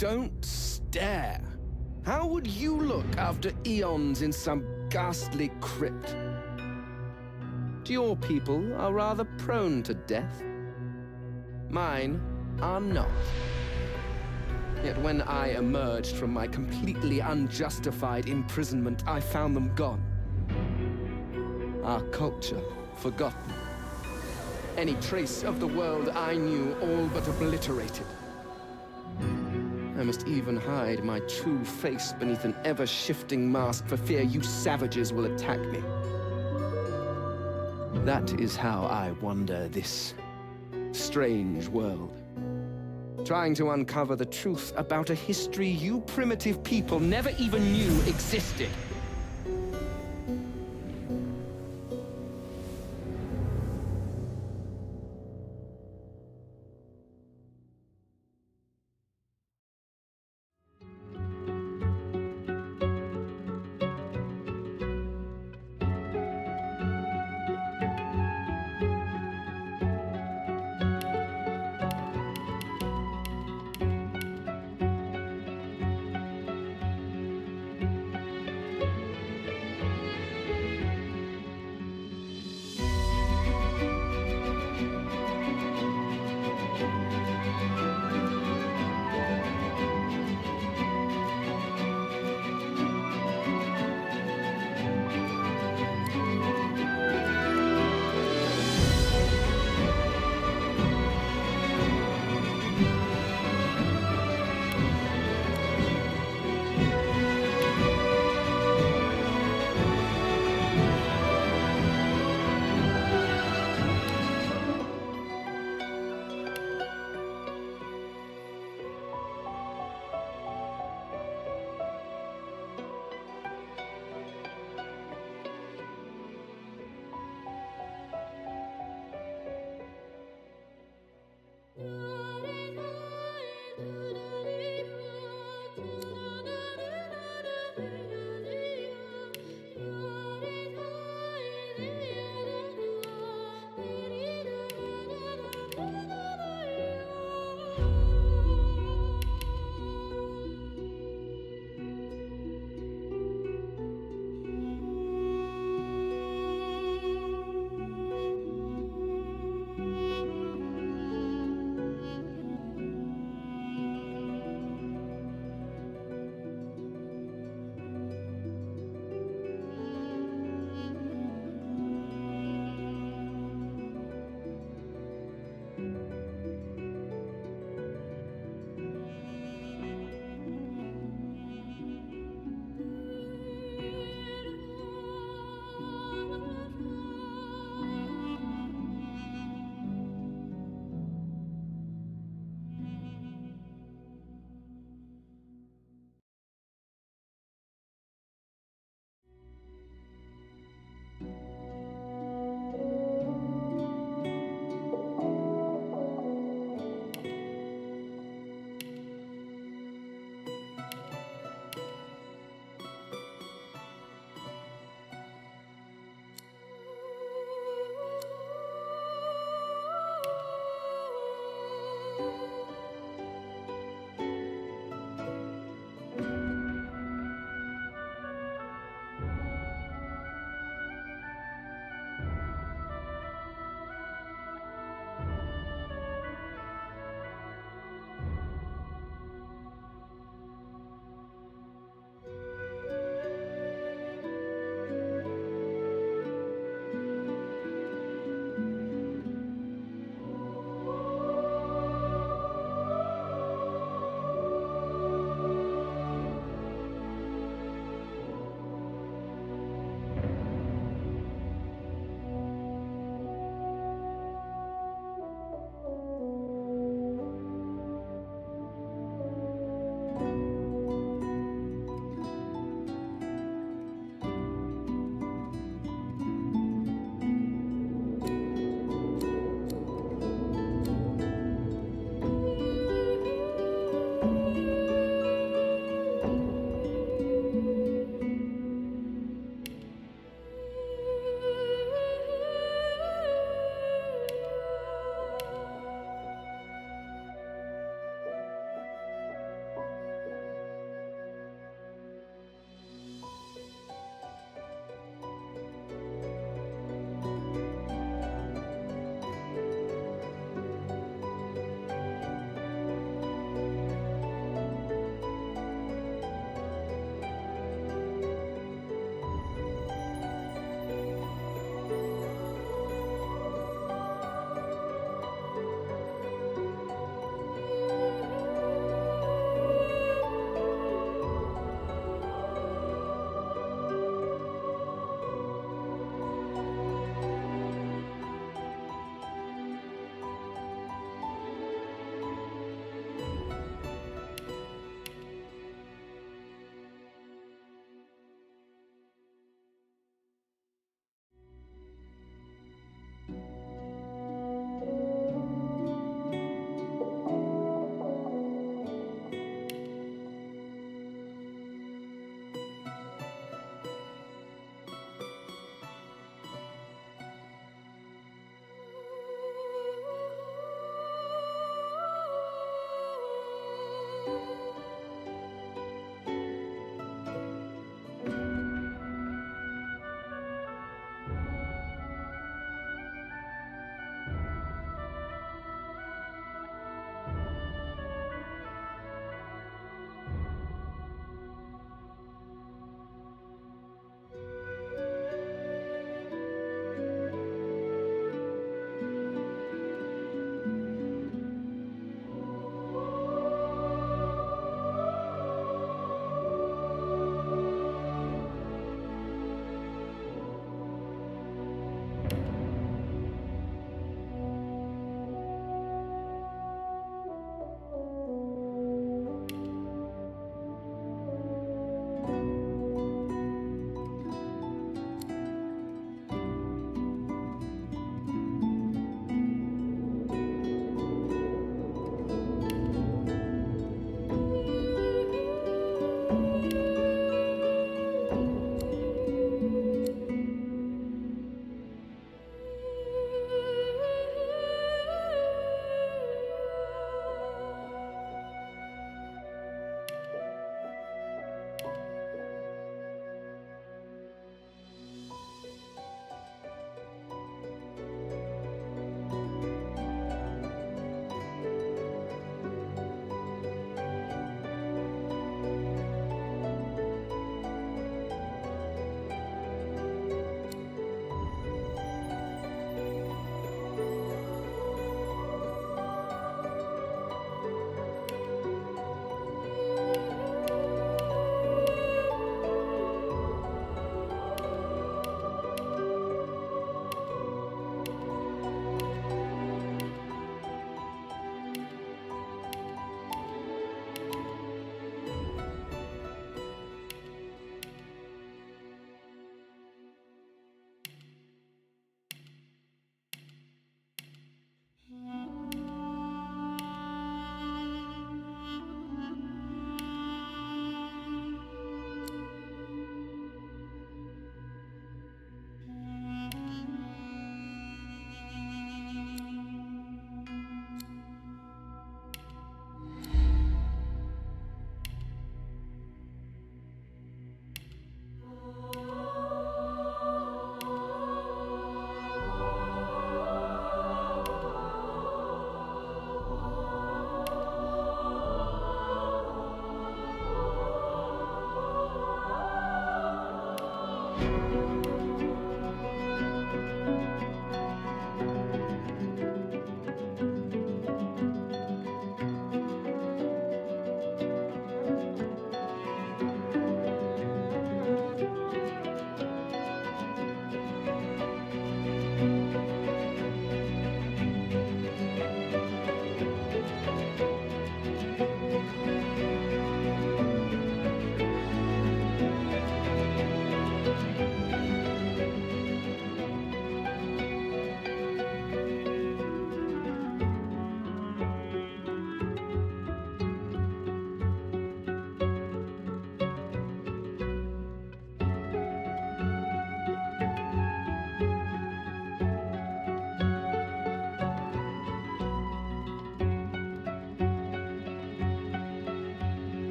Don't stare. How would you look after eons in some ghastly crypt? Your people are rather prone to death. Mine are not. Yet when I emerged from my completely unjustified imprisonment, I found them gone. Our culture forgotten. Any trace of the world I knew all but obliterated. I must even hide my true face beneath an ever-shifting mask for fear you savages will attack me. That is how I wander this strange world. Trying to uncover the truth about a history you primitive people never even knew existed.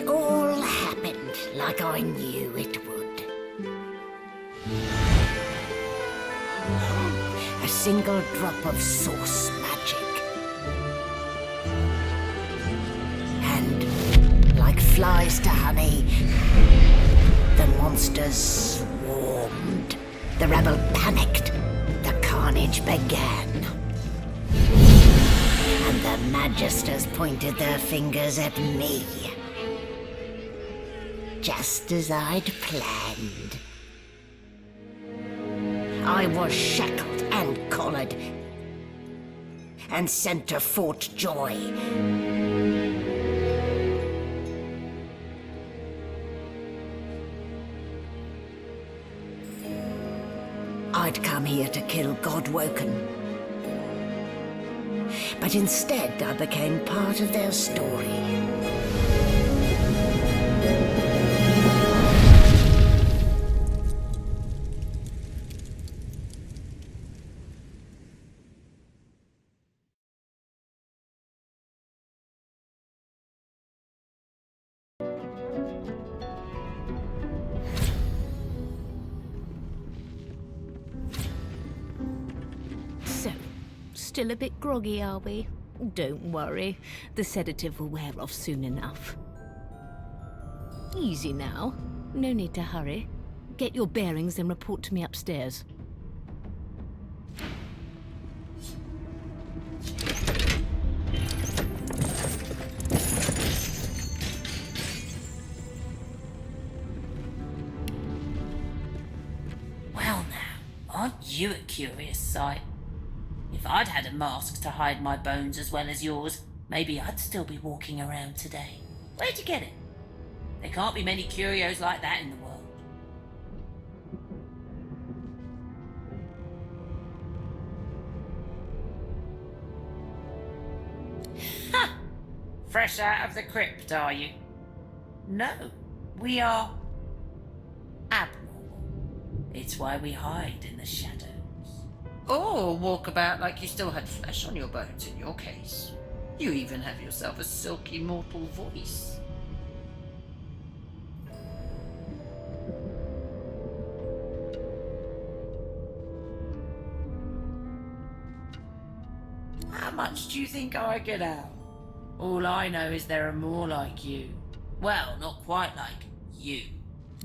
all happened like I knew it would. A single drop of source magic. And, like flies to honey, the monsters swarmed. The rebel panicked. The carnage began. And the Magisters pointed their fingers at me. Just as I'd planned. I was shackled and collared and sent to Fort Joy. I'd come here to kill Godwoken. But instead I became part of their story. So, still a bit groggy, are we? Don't worry, the sedative will wear off soon enough. Easy now, no need to hurry. Get your bearings and report to me upstairs. Well now, aren't you a curious sight? If I'd had a mask to hide my bones as well as yours, maybe I'd still be walking around today. Where'd you get it? There can't be many curios like that in the world. Ha! Fresh out of the crypt, are you? No, we are abnormal. It's why we hide in the shadows. Or walk about like you still had flesh on your bones in your case. You even have yourself a silky mortal voice. How much do you think I get out? All I know is there are more like you. Well, not quite like you,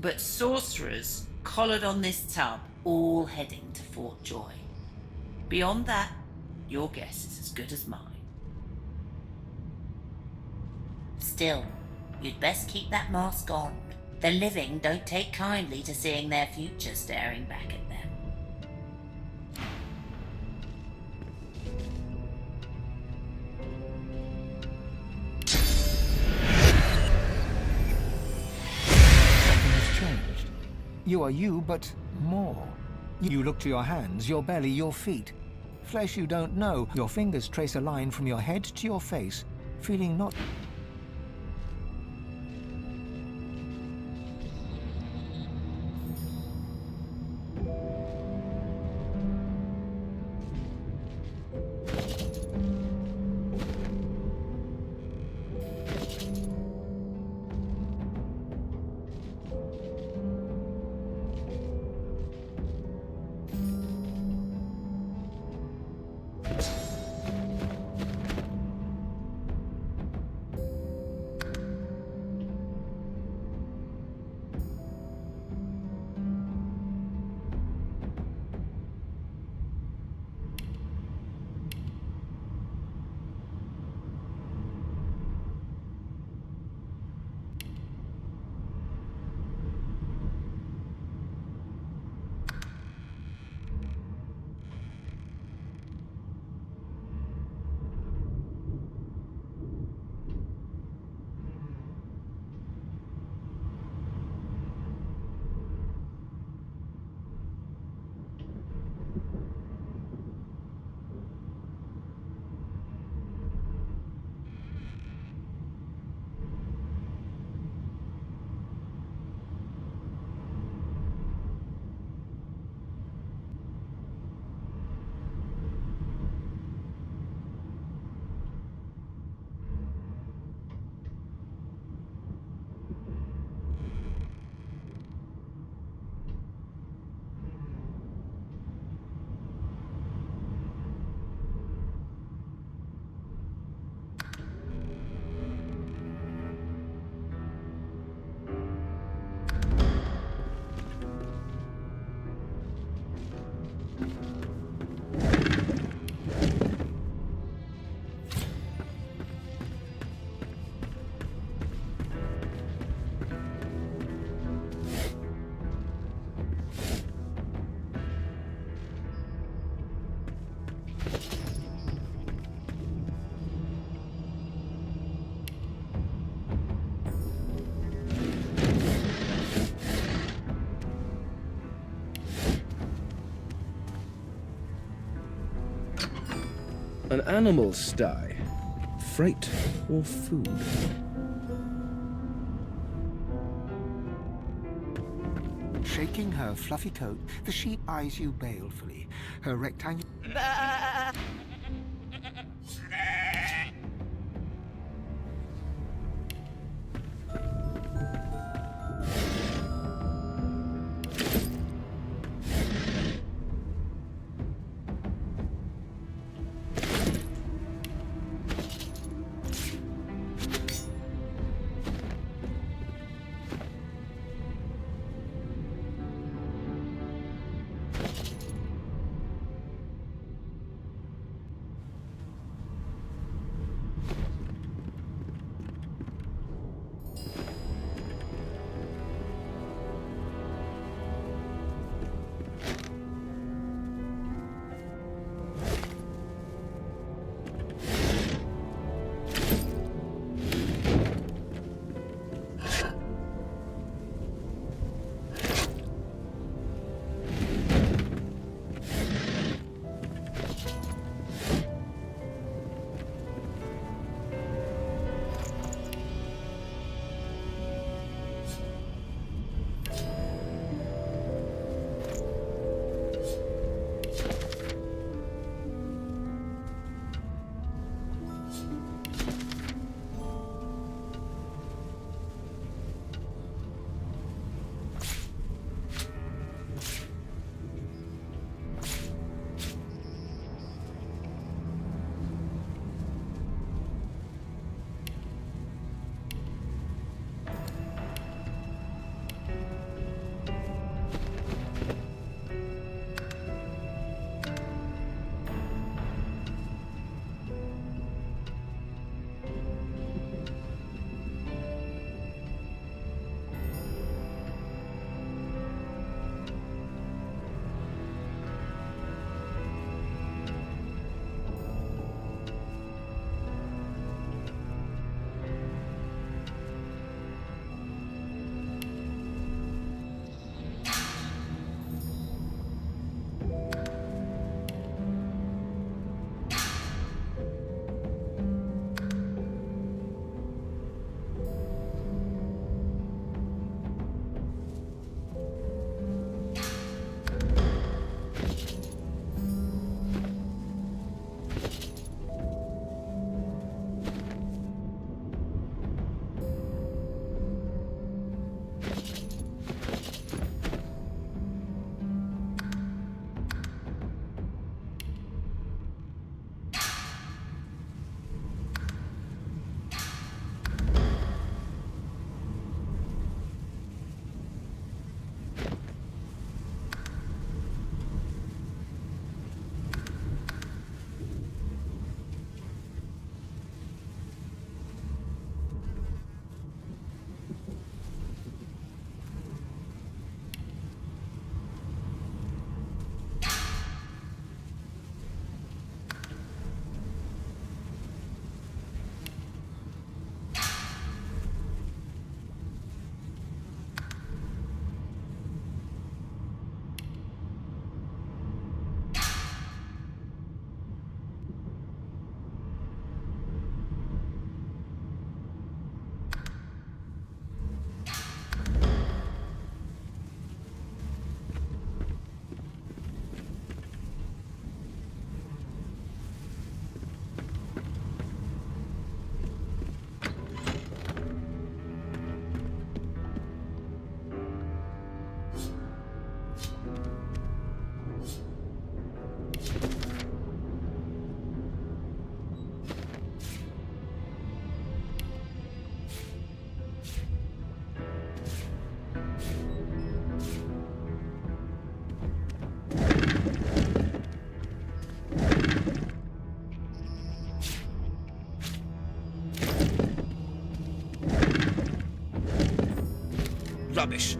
but sorcerers collared on this tub, all heading to Fort Joy. Beyond that, your guess is as good as mine. Still, you'd best keep that mask on. The living don't take kindly to seeing their future staring back at them. Something has changed. You are you, but more. You look to your hands, your belly, your feet. Flesh you don't know. Your fingers trace a line from your head to your face, feeling not... An animal sty. Freight or food? Shaking her fluffy coat, the sheep eyes you balefully. Her rectangular... Rubbish.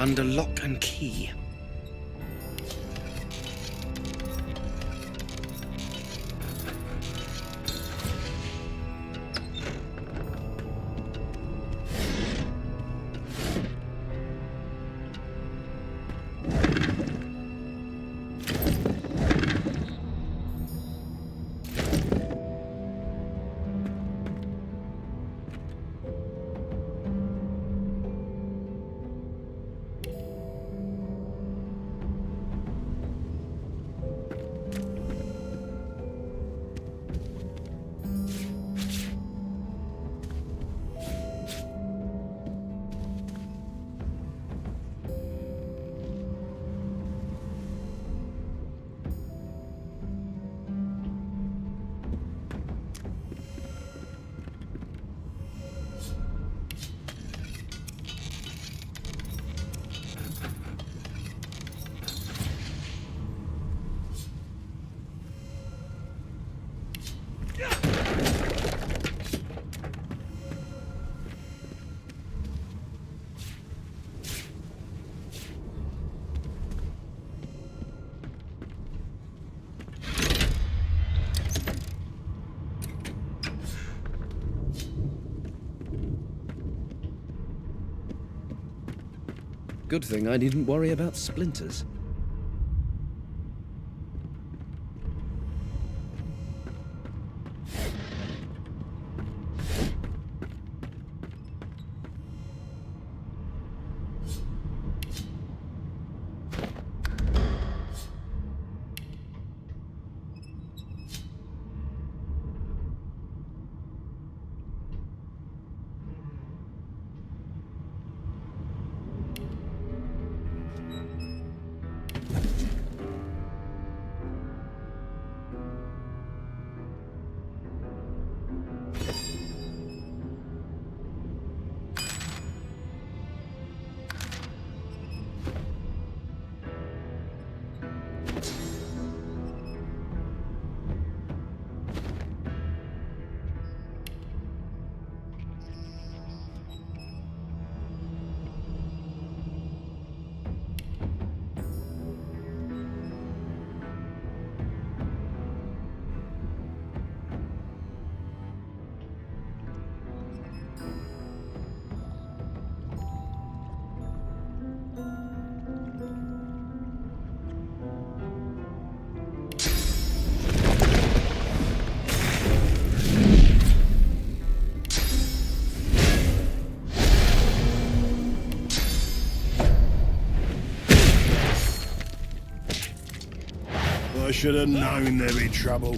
Under lock and key. Good thing I needn't worry about splinters. I should have known there'd be trouble.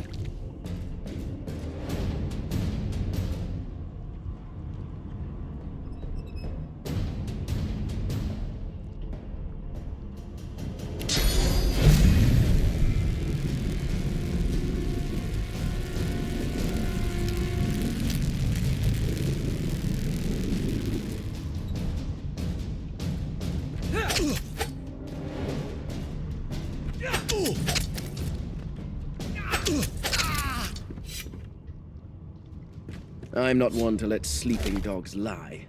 I'm not one to let sleeping dogs lie.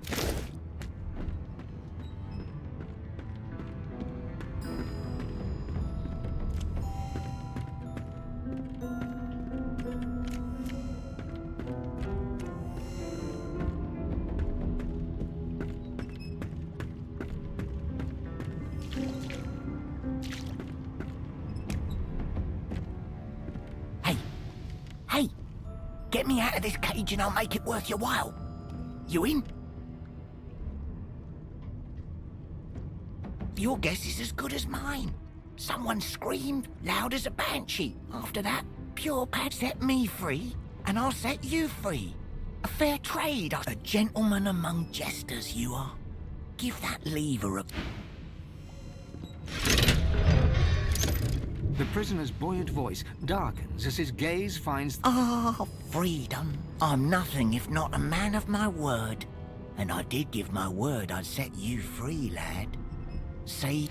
Hey! Get me out of this cage and I'll make it worth your while. You in? Your guess is as good as mine. Someone screamed loud as a banshee. After that, Pure Pad set me free, and I'll set you free. A fair trade. A gentleman among jesters, you are. Give that lever a... The prisoner's buoyant voice darkens as his gaze finds... Ah, freedom. I'm nothing if not a man of my word. And I did give my word I'd set you free, lad. Say...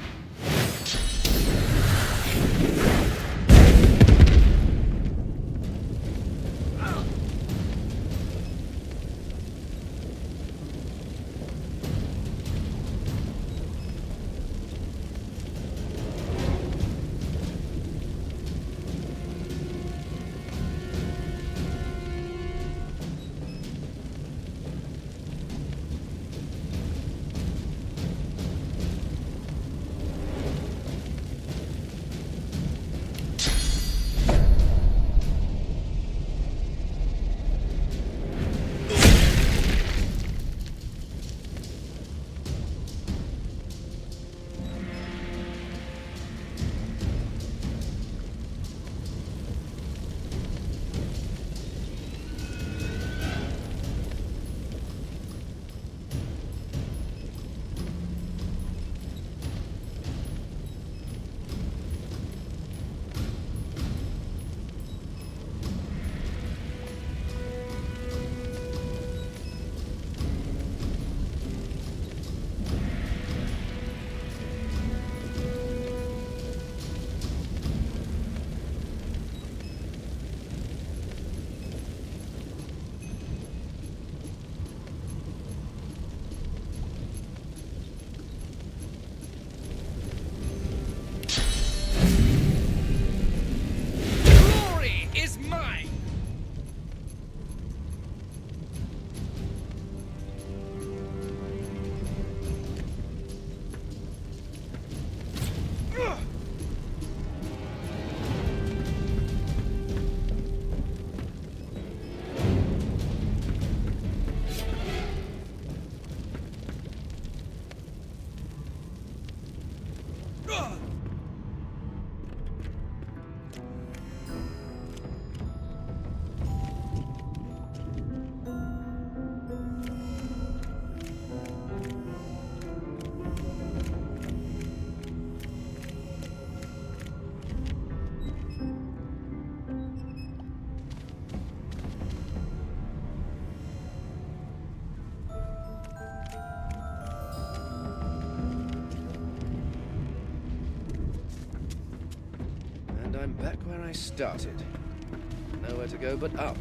I'm back where I started. Nowhere to go but up.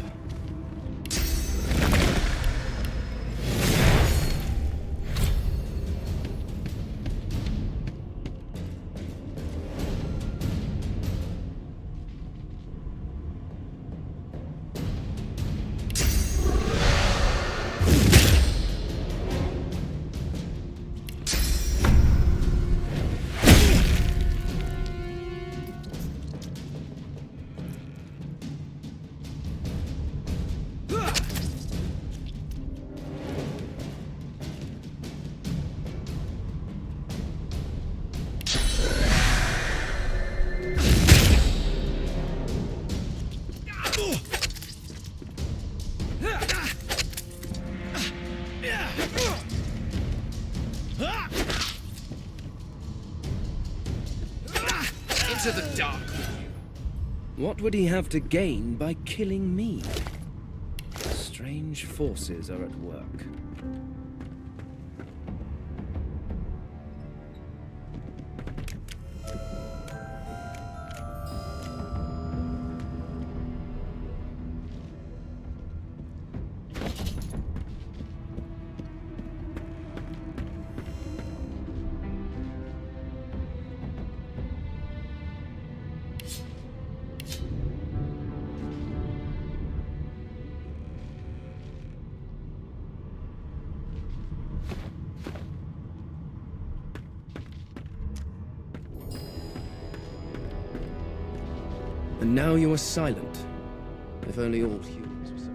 Into the dark with you. What would he have to gain by killing me? Strange forces are at work. And now you are silent. If only all humans were so.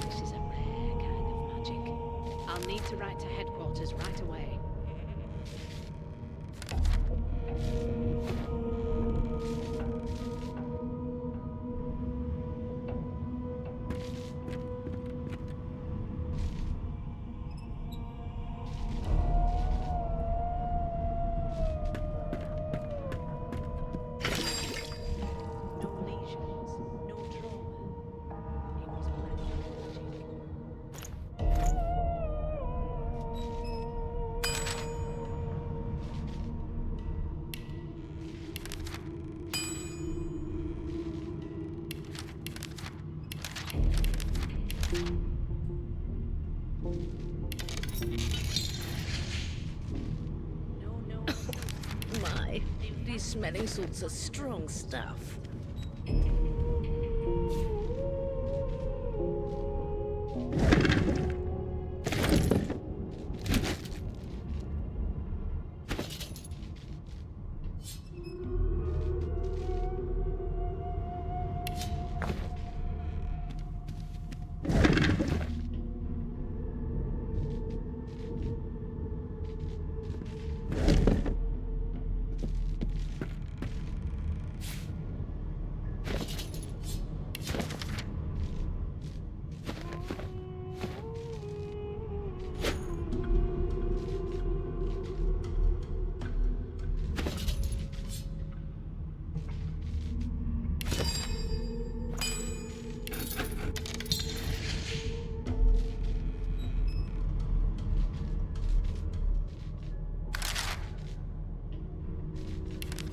This is a rare kind of magic. I'll need to write to headquarters right away. No lesions, no trauma. It was blended magic. No. My, these smelling salts are strong stuff.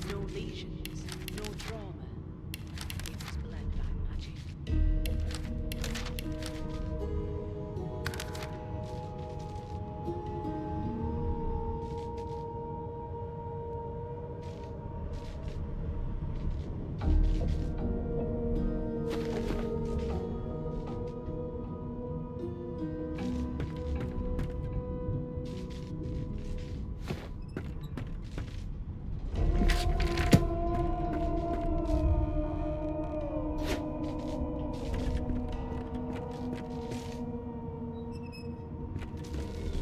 No lesions, no trauma. It was bled by magic.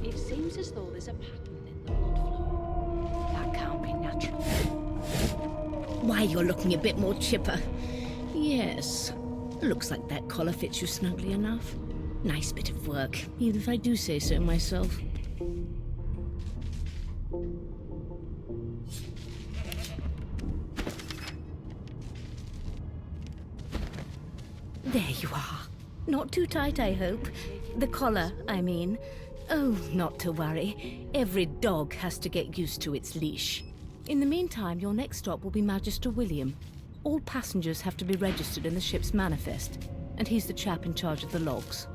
It seems as though there's a pattern in the blood flow. That can't be natural. Why, you're looking a bit more chipper. Yes. Looks like that collar fits you snugly enough. Nice bit of work, even if I do say so myself. There you are. Not too tight, I hope. The collar, I mean. Oh, not to worry. Every dog has to get used to its leash. In the meantime, your next stop will be Magister William. All passengers have to be registered in the ship's manifest, and he's the chap in charge of the logs.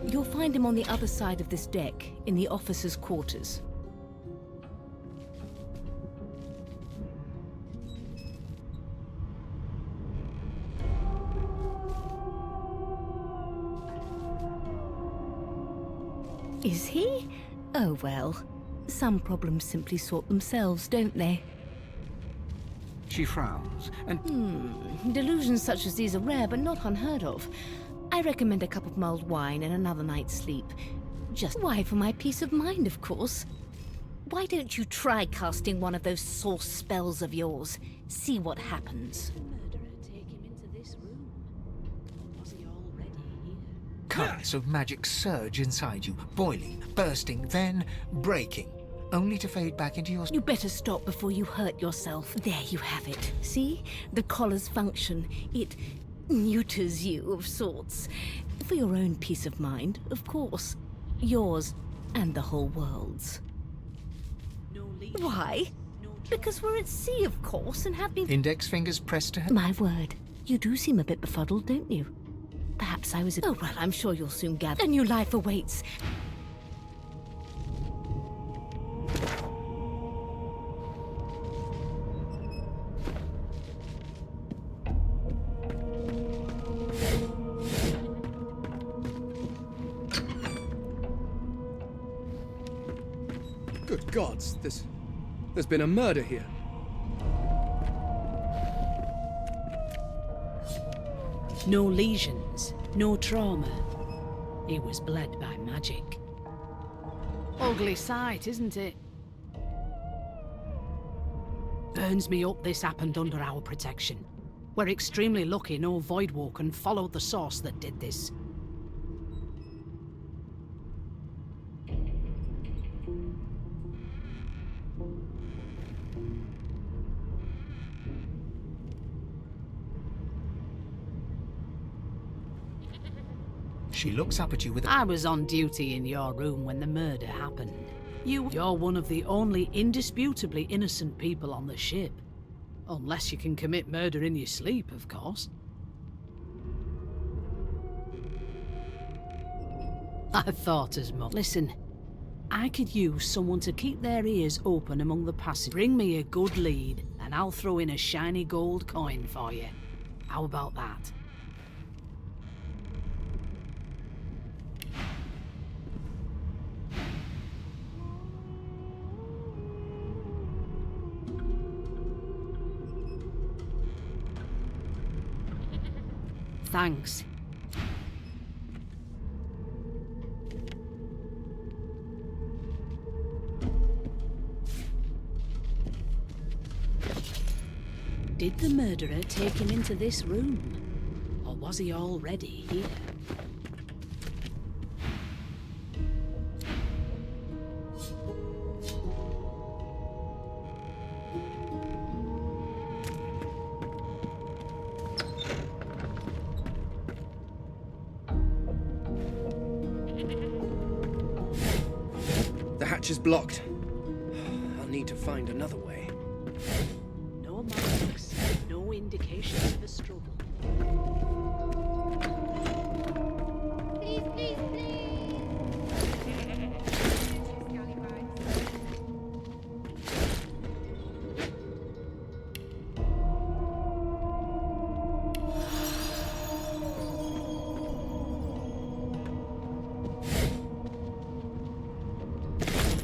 You'll find him on the other side of this deck, in the officers' quarters. Is he? Oh well. Some problems simply sort themselves, don't they? She frowns, and Delusions such as these are rare, but not unheard of. I recommend a cup of mulled wine and another night's sleep. Just why, for my peace of mind, of course. Why don't you try casting one of those source spells of yours? See what happens. The murderer take him into this room. currents of magic surge inside you, boiling, bursting, then breaking, only to fade back into your... You better stop before you hurt yourself. There you have it. See? The collar's function. It neuters you of sorts. For your own peace of mind, of course. Yours and the whole world's. Why? Because we're at sea, of course, and have been... Index fingers pressed to her... My word. You do seem a bit befuddled, don't you? Perhaps I was... Oh, well, I'm sure you'll soon gather. A new life awaits. Good gods, there's been a murder here. No lesions, no trauma. He was bled by magic. Ugly sight, isn't it? Burns me up this happened under our protection. We're extremely lucky no Voidwalker followed the source that did this. She looks up at you with a... I was on duty in your room when the murder happened. You're one of the only indisputably innocent people on the ship. Unless you can commit murder in your sleep, of course. I thought as much. Listen, I could use someone to keep their ears open among the passengers. Bring me a good lead, and I'll throw in a shiny gold coin for you. How about that? Thanks. Did the murderer take him into this room? Or was he already here? The hatch is blocked. I'll need to find another way. No marks, no indication of a struggle. Please, please, please!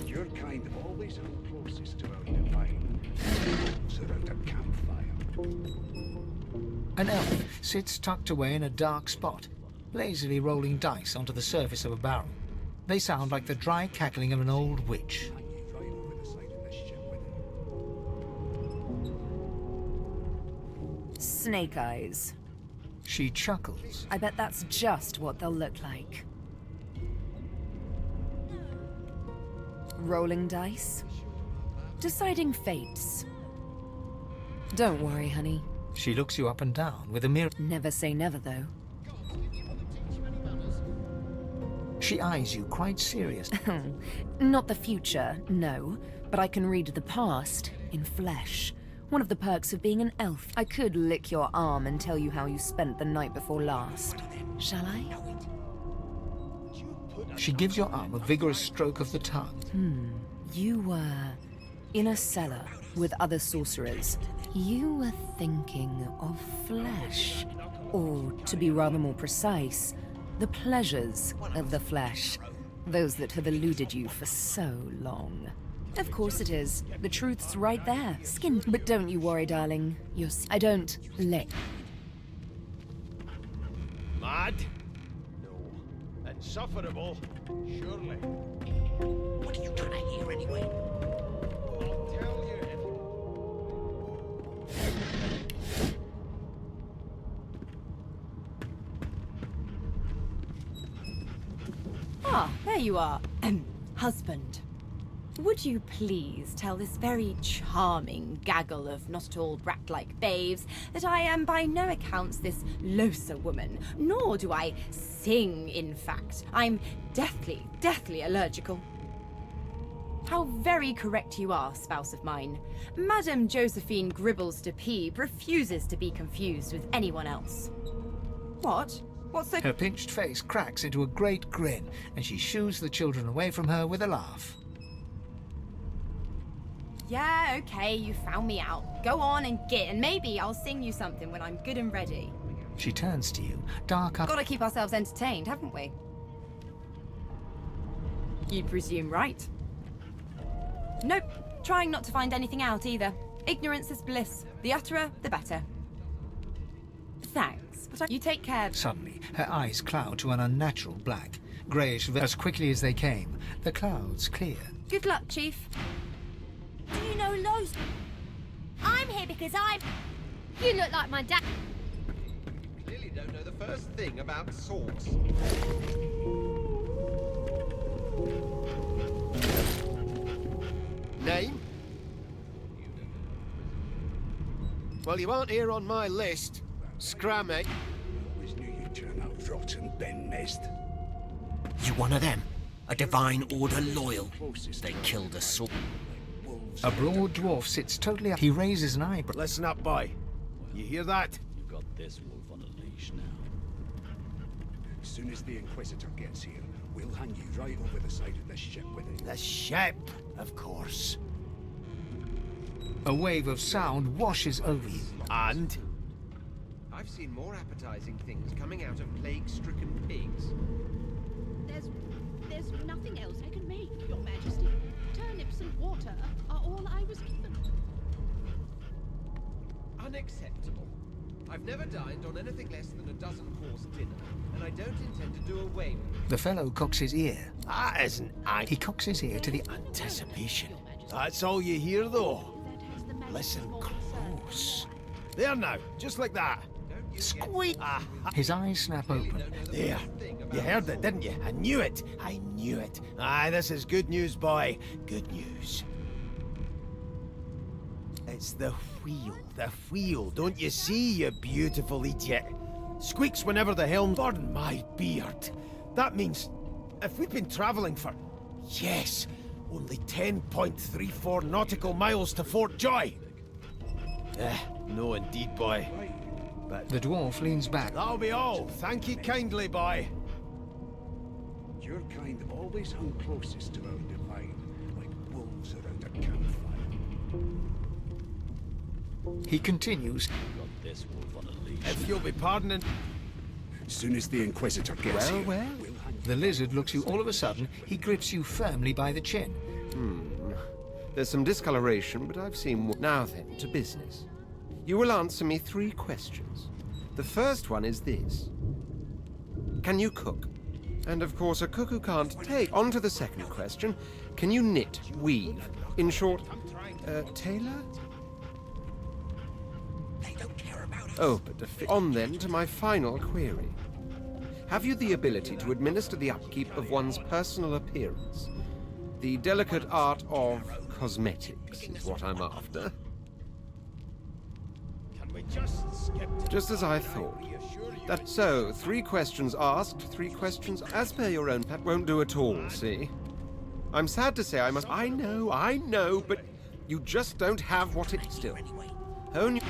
Your kind always hung closest to our divine. Around a campfire. An elf sits tucked away in a dark spot, lazily rolling dice onto the surface of a barrel. They sound like the dry cackling of an old witch. Right over the side of this ship with him. Snake eyes. She chuckles. I bet that's just what they'll look like. Rolling dice. Deciding fates. Don't worry, honey. She looks you up and down with a mirror. Never say never, though. She eyes you quite serious. Not the future, no. But I can read the past in flesh. One of the perks of being an elf. I could lick your arm and tell you how you spent the night before last. Shall I? She gives your arm a vigorous stroke of the tongue. You were in a cellar with other sorcerers. You were thinking of flesh. Or, to be rather more precise, the pleasures of the flesh. Those that have eluded you for so long. Of course it is. The truth's right there. Skin. But don't you worry, darling. I don't let. Mad? No. Insufferable? Surely. What are you trying to hear anyway? I'll tell you if... Ah, there you are. Husband. Would you please tell this very charming gaggle of not-at-all brat-like babes that I am by no accounts this loser woman, nor do I sing, in fact. I'm deathly, deathly allergical. How very correct you are, spouse of mine. Madame Josephine Gribbles de Peeb refuses to be confused with anyone else. What? What's the... Her pinched face cracks into a great grin, and she shoos the children away from her with a laugh. Yeah, okay, you found me out. Go on and git, and maybe I'll sing you something when I'm good and ready. She turns to you, dark up... Gotta keep ourselves entertained, haven't we? You presume right. Nope, trying not to find anything out either. Ignorance is bliss. The utterer, the better. Thanks, but you take care. Suddenly, her eyes cloud to an unnatural black. Greyish as quickly as they came. The clouds clear. Good luck, Chief. Do you know loads? I'm here because I'm... You look like my dad. Clearly don't know the first thing about swords. Name? Well, you aren't here on my list. Scrammy. Always knew you'd turn out rotten, Ben Mist. You one of them? A Divine Order loyal? They killed a sword. A broad dwarf sits totally up. He raises an eyebrow. Listen up, boy. You hear that? You've got this wolf on a leash now. As soon as the Inquisitor gets here, we'll hang you right over the side of the ship with it. The ship, of course. A wave of sound washes over you. And? I've seen more appetizing things coming out of plague-stricken pigs. There's nothing else I can make, Your Majesty. Turnips and water are all I was given. Unacceptable. I've never dined on anything less than a dozen-course dinner, and I don't intend to do away with it. The fellow cocks his ear. That isn't He cocks his ear to the... anticipation. That's all you hear, though. Listen close. There now, just like that. Squeak! His eyes snap open. There. You heard it, didn't you? I knew it. I knew it. Aye, this is good news, boy. Good news. It's the wheel. The wheel. Don't you see, you beautiful idiot? Squeaks whenever the helm... Burn my beard. That means... if we've been travelling for... yes, only 10.34 nautical miles to Fort Joy. No indeed, boy. But the dwarf leans back. That'll be all. Thank you kindly, boy. Your kind always hung closest to our divine, like wolves around a campfire. He continues. Got this wolf on a leash. If you'll be pardoning... As soon as the Inquisitor gets here, Well. we'll hang The lizard looks you all of a sudden. He grips you firmly by the chin. There's some discoloration, but I've seen... Now then, to business. You will answer me 3 questions. The first one is this. Can you cook? And of course, a cook who can't take. On to the second question. Can you knit, weave? In short, tailor? They don't care about us. Oh, but on then to my final query. Have you the ability to administer the upkeep of one's personal appearance? The delicate art of cosmetics is what I'm after. Can we just skip to... Just as I thought. That so, 3 questions asked, 3 questions as per your own. That won't do at all, see? I'm sad to say I must... I know, but you just don't have what it still. Only...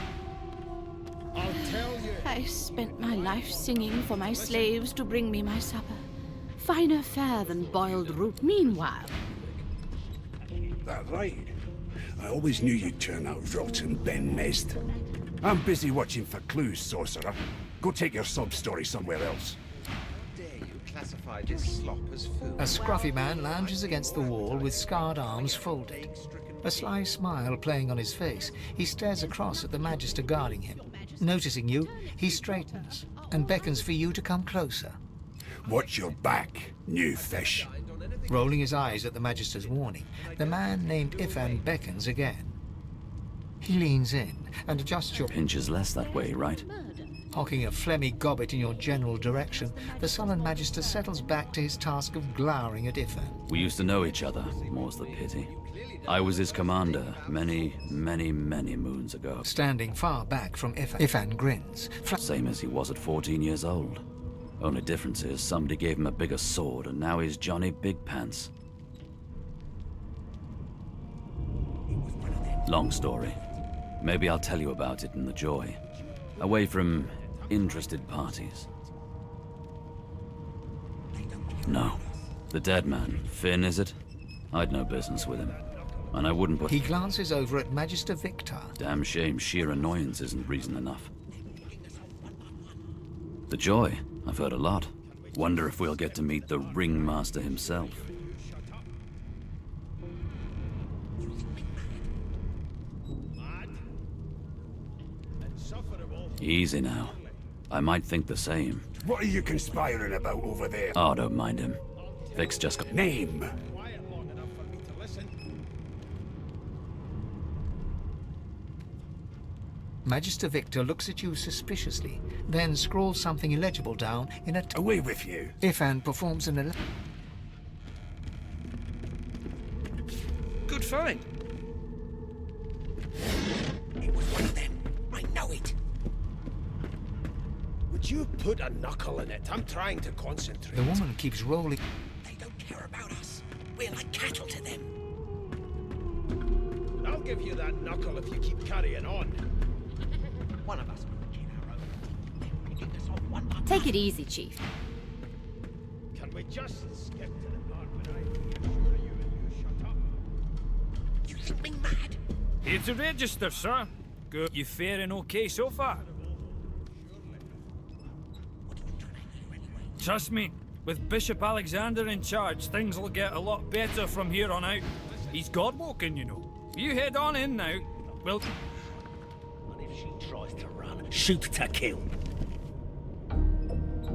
I'll tell you. I spent my life singing for my slaves to bring me my supper. Finer fare than boiled root. Meanwhile... that right. I always knew you'd turn out rotten, Ben Mist. I'm busy watching for clues, sorcerer. Go take your sob story somewhere else. How dare you classify this slop as food? A scruffy man lounges against the wall with scarred arms folded. A sly smile playing on his face, he stares across at the Magister guarding him. Noticing you, he straightens and beckons for you to come closer. Watch your back, new fish. Rolling his eyes at the Magister's warning, the man named Ifan beckons again. He leans in and adjusts your... Pinches less that way, right? Hocking a phlegmy gobbet in your general direction, the sullen Magister settles back to his task of glowering at Ifan. We used to know each other, more's the pity. I was his commander many, many, many moons ago. Standing far back from Ifan grins. Same as he was at 14 years old. Only difference is somebody gave him a bigger sword and now he's Johnny Big Pants. Long story. Maybe I'll tell you about it in the Joy. Away from interested parties. No. The dead man. Finn, is it? I'd no business with him. And I wouldn't put... He glances over at Magister Victor. Damn shame sheer annoyance isn't reason enough. The Joy. I've heard a lot. Wonder if we'll get to meet the Ringmaster himself. Easy now. I might think the same. What are you conspiring about over there? Oh, don't mind him. Vic's just got... Name! Magister Victor looks at you suspiciously, then scrawls something illegible down in a... Away with you! Ifan performs an... Good find. It was one of them. I know it. Would you put a knuckle in it? I'm trying to concentrate. The woman keeps rolling... They don't care about us. We're like cattle to them. I'll give you that knuckle if you keep carrying on. One of us will kill our own. They're picking us off one by one. Take it easy, Chief. Can we just skip to the part when I reassure you and you shut up? You think me mad? Here to register, sir. Good. You faring okay so far? Trust me, with Bishop Alexander in charge, things will get a lot better from here on out. He's God-woken, you know. You head on in now. Well... And if she tries to run, shoot to kill.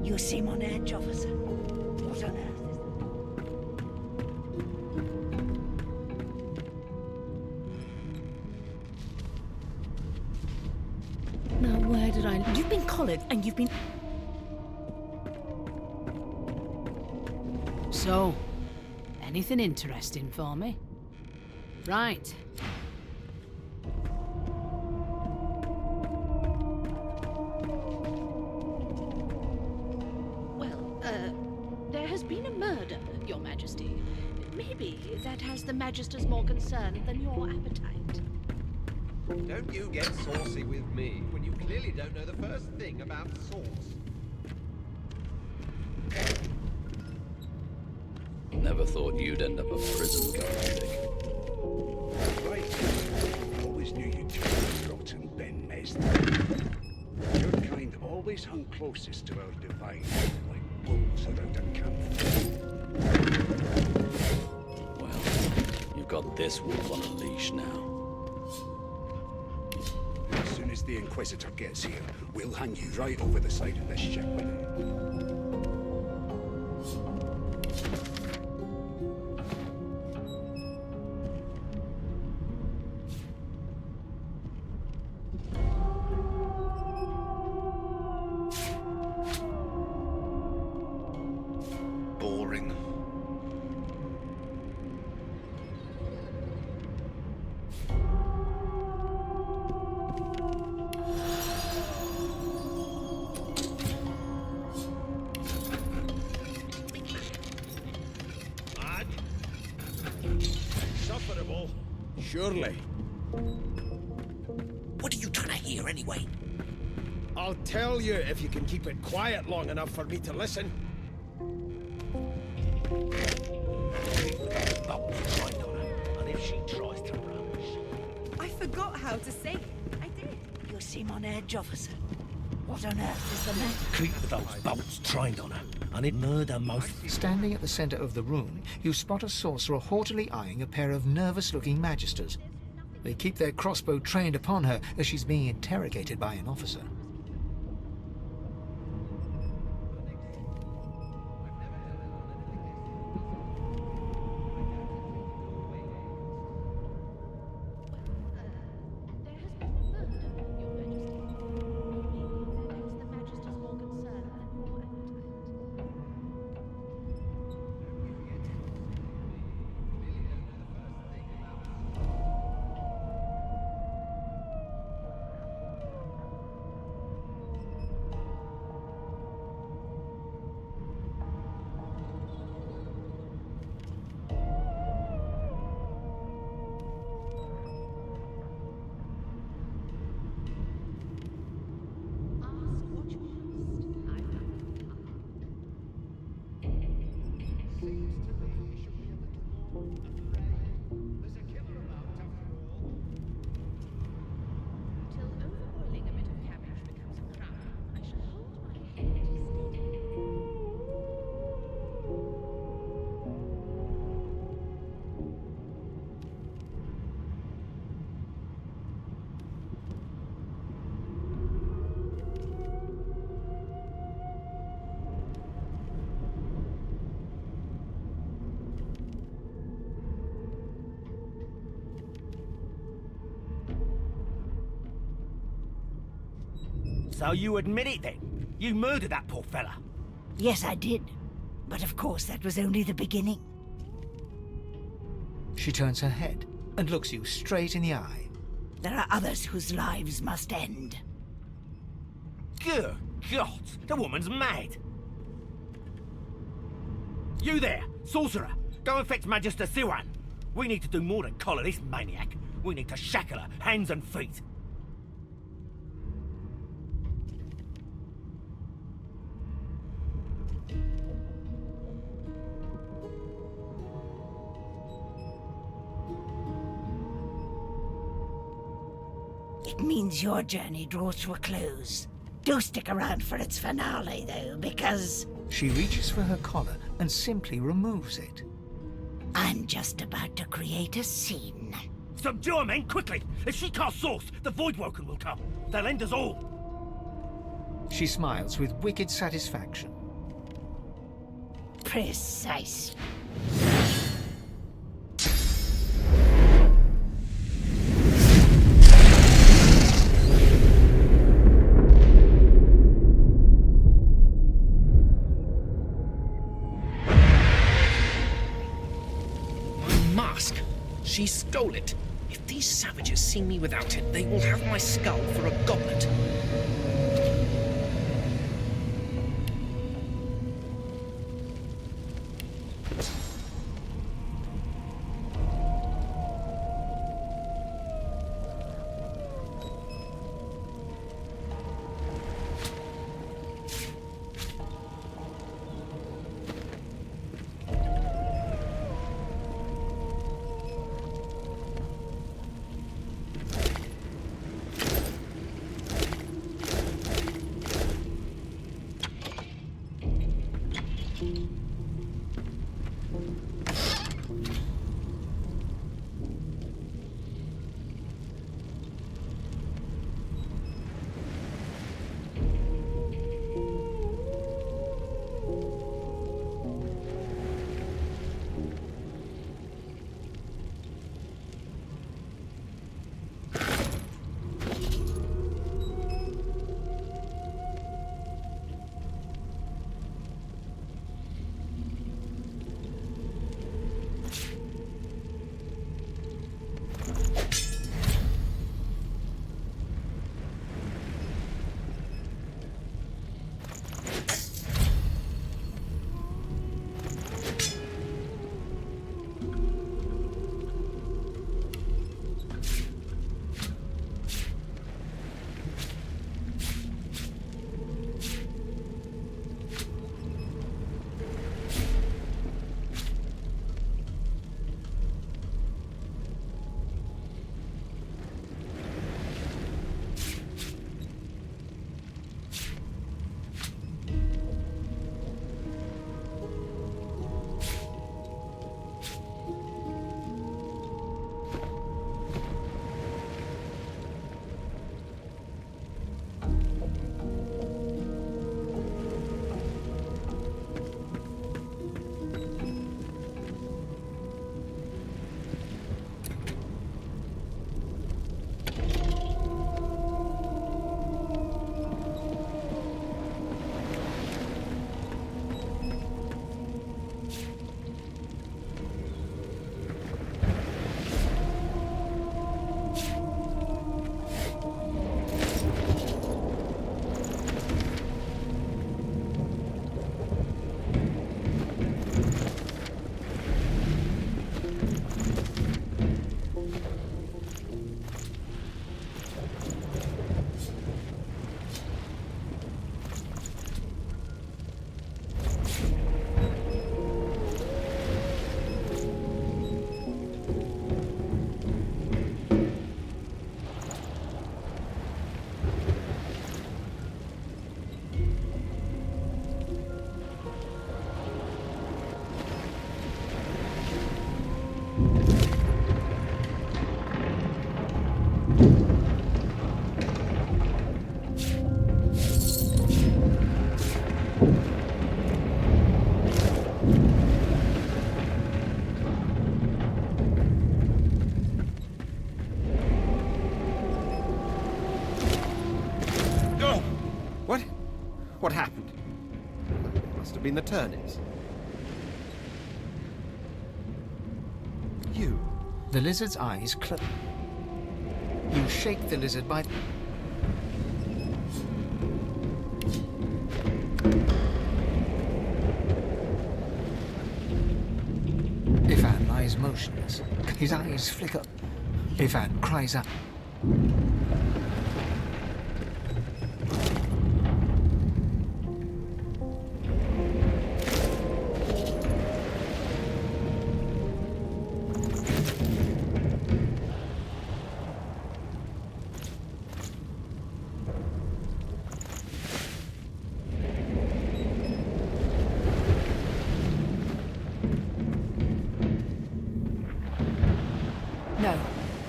You seem on edge, officer. What on earth is... Now, where did I... You've been collared, and you've been... So, anything interesting for me? Right. Well, there has been a murder, Your Majesty. Maybe that has the Magisters more concerned than your appetite. Don't you get saucy with me when you clearly don't know the first thing about sauce. Never thought you'd end up a prison guard, Dick. Right. Always knew you'd turn out rotten, Ben Mest. Your kind always hung closest to our divine, like wolves around a campfire. Well, you've got this wolf on a leash now. As soon as the Inquisitor gets here, we'll hang you right over the side of this ship with it. Boring. Mad? Insufferable? Surely. What are you trying to hear, anyway? I'll tell you if you can keep it quiet long enough for me to listen. And if she tries to run, I forgot how to say it. I did. You seem on edge, officer. What on earth is the matter? keep those bolts trained on her, and it murder most... Standing at the center of the room, you spot a sorcerer haughtily eyeing a pair of nervous-looking magisters. They keep their crossbow trained upon her as she's being interrogated by an officer. There has been a murder, Your Majesty. Maybe that is the Till overboiling a bit of cabbage becomes a crime, I shall hold my head steady. So you admit it then? You murdered that poor fella? Yes, I did. But of course, that was only the beginning. She turns her head and looks you straight in the eye. There are others whose lives must end. Good God, the woman's mad. You there, sorcerer, go and fetch Magister Siwan. We need to do more than collar this maniac. We need to shackle her, hands and feet. It means your journey draws to a close. Do stick around for its finale, though, because She reaches for her collar and simply removes it. I'm just about to create a scene. Subdue her, men, quickly! If she casts source, the Voidwoken will come. They'll end us all. She smiles with wicked satisfaction. Precise. Mask! She stole it. If these savages see me without it, they will have my skull for a goblet. been the turnips. You. The lizard's eyes close. You shake the lizard by... Ivan lies motionless. His eyes flicker. Ivan cries out. No,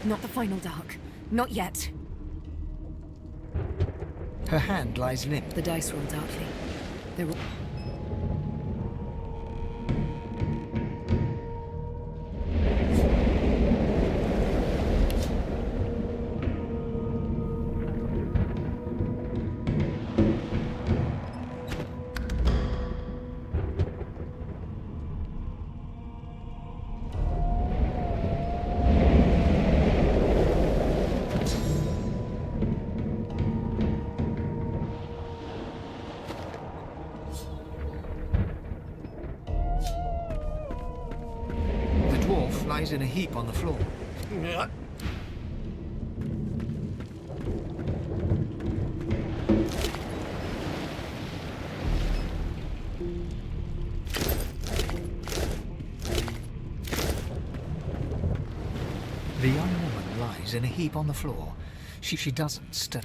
not the final dark. Not yet. Her hand lies limp. The dice roll darkly. They roll... Lies in a heap on the floor. The young woman lies in a heap on the floor. She doesn't stir.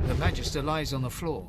The Magister lies on the floor.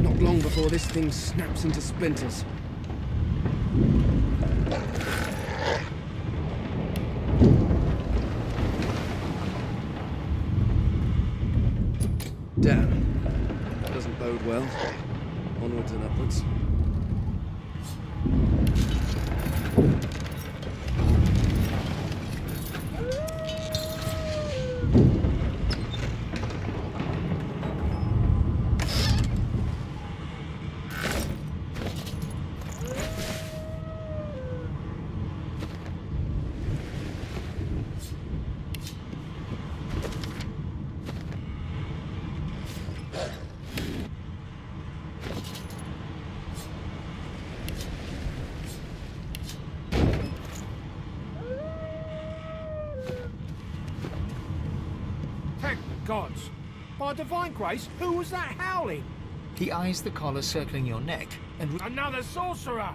Not long before this thing snaps into splinters. Damn. That doesn't bode well. Onwards and upwards. Thank the gods! By divine grace, who was that howling? He eyes the collar circling your neck and... Another sorcerer!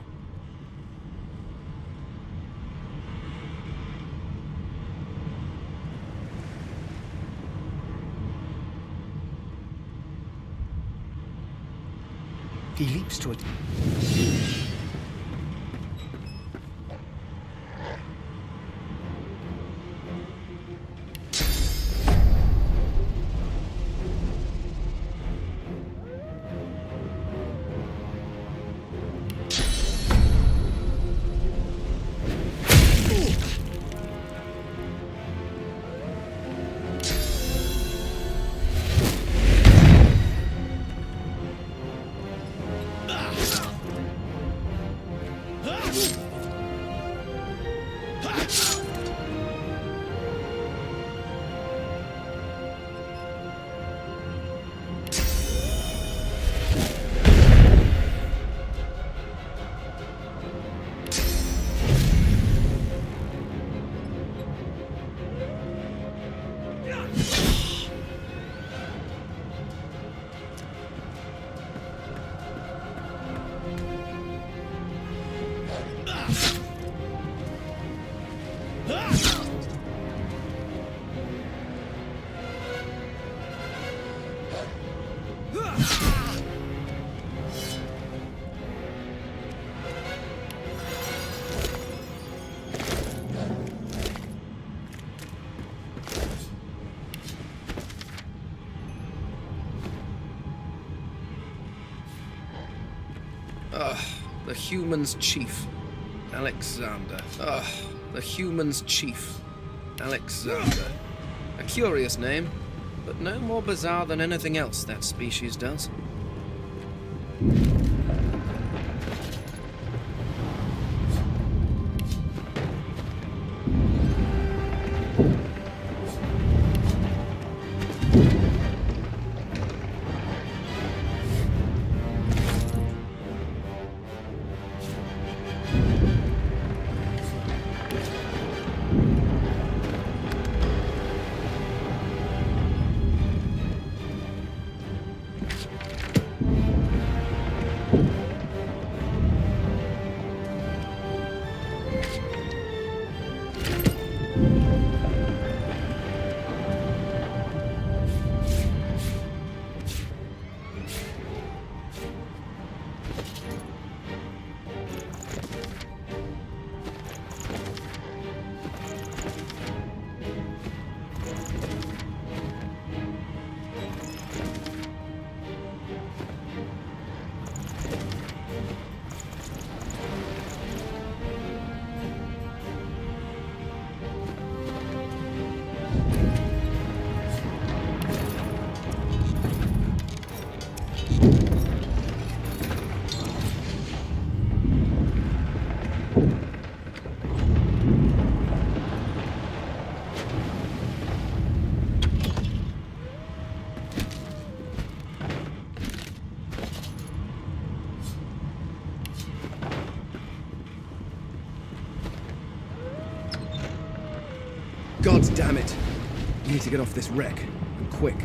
He leaps to it. The human's chief, Alexander. The human's chief, Alexander. A curious name, but no more bizarre than anything else that species does. God damn it! We need to get off this wreck, and quick.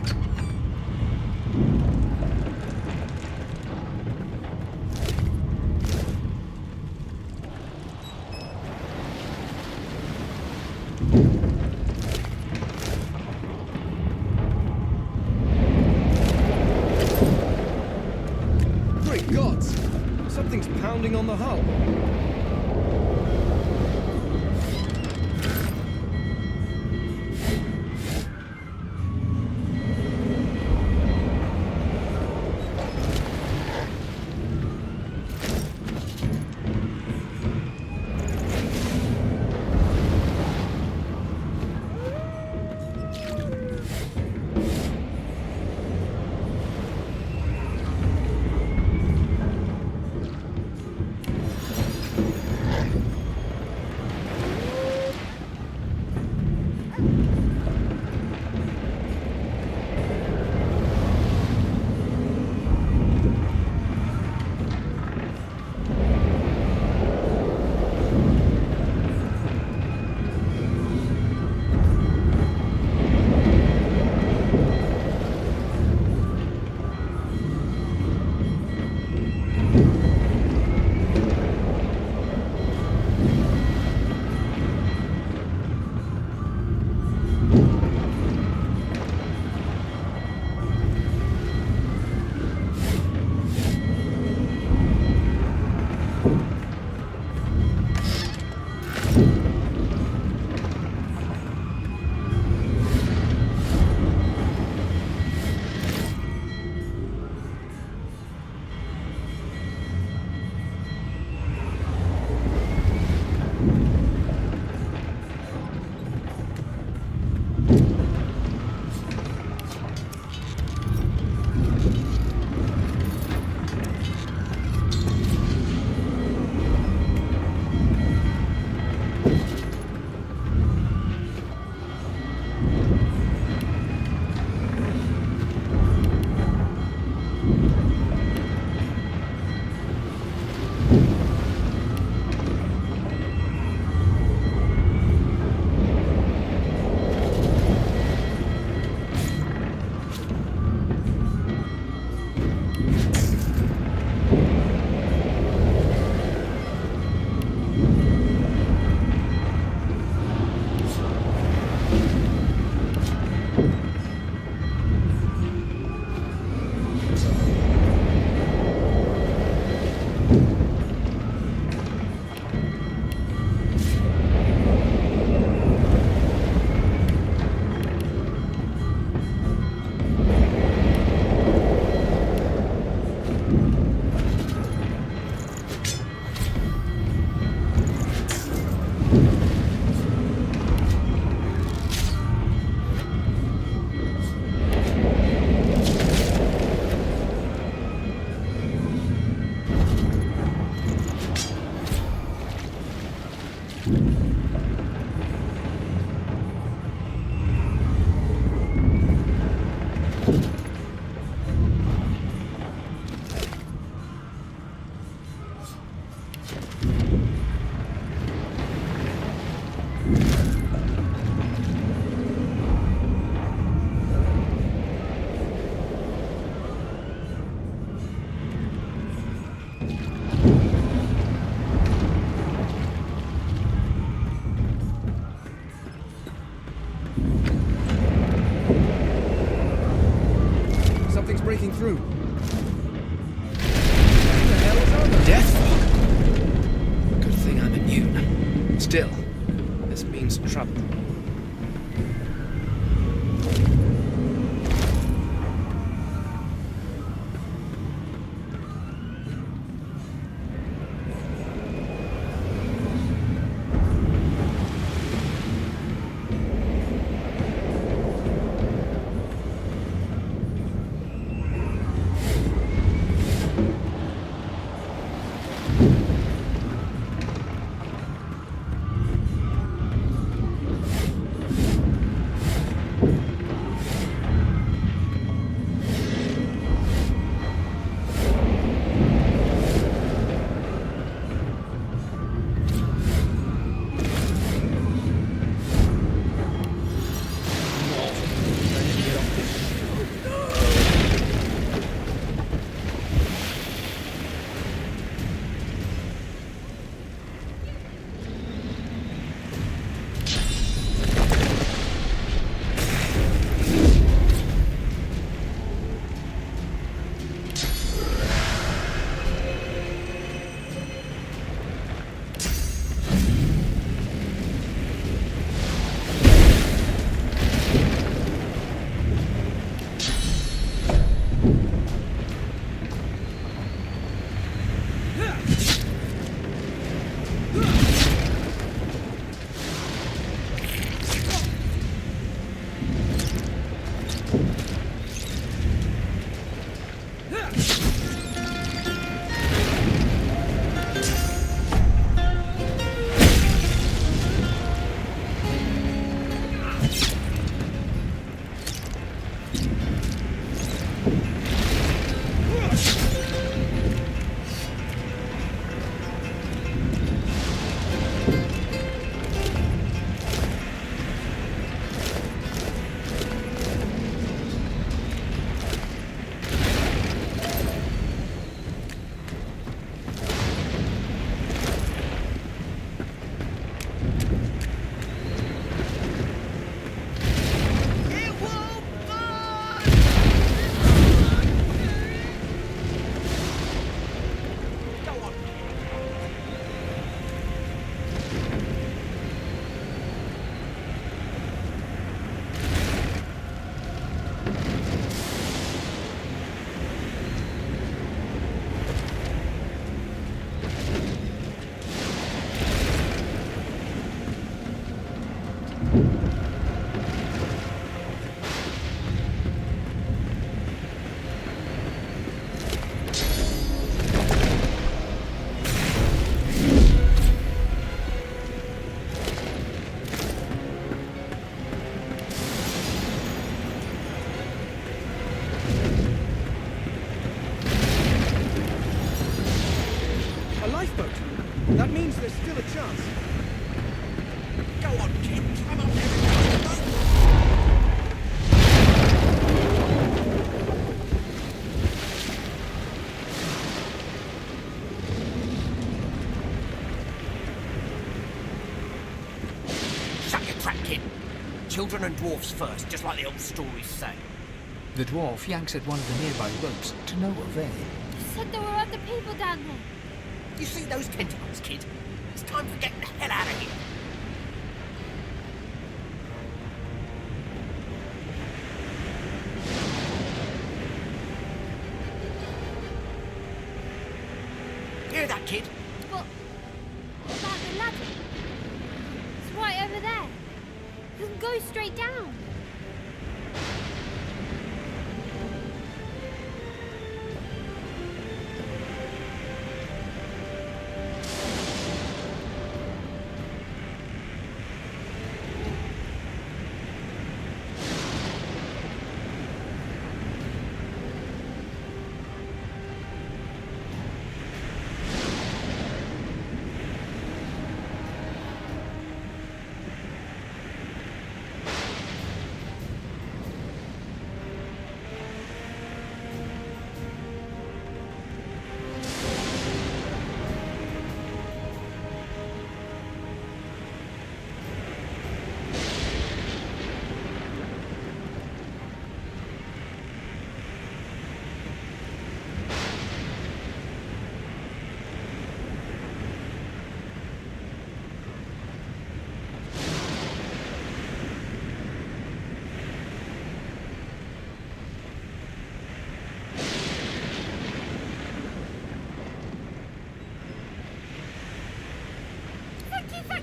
pounding on the hull. Breaking through. What the hell is on there? Death fog. Good thing I'm immune. Still, this means trouble. children and dwarfs first, just like the old stories say. The dwarf yanks at one of the nearby ropes to no avail. You said there were other people down there. You see those tentacles, kid? It's time for getting the hell out of here. Hear that, kid? What about the ladder? It's right over there. You can go straight down.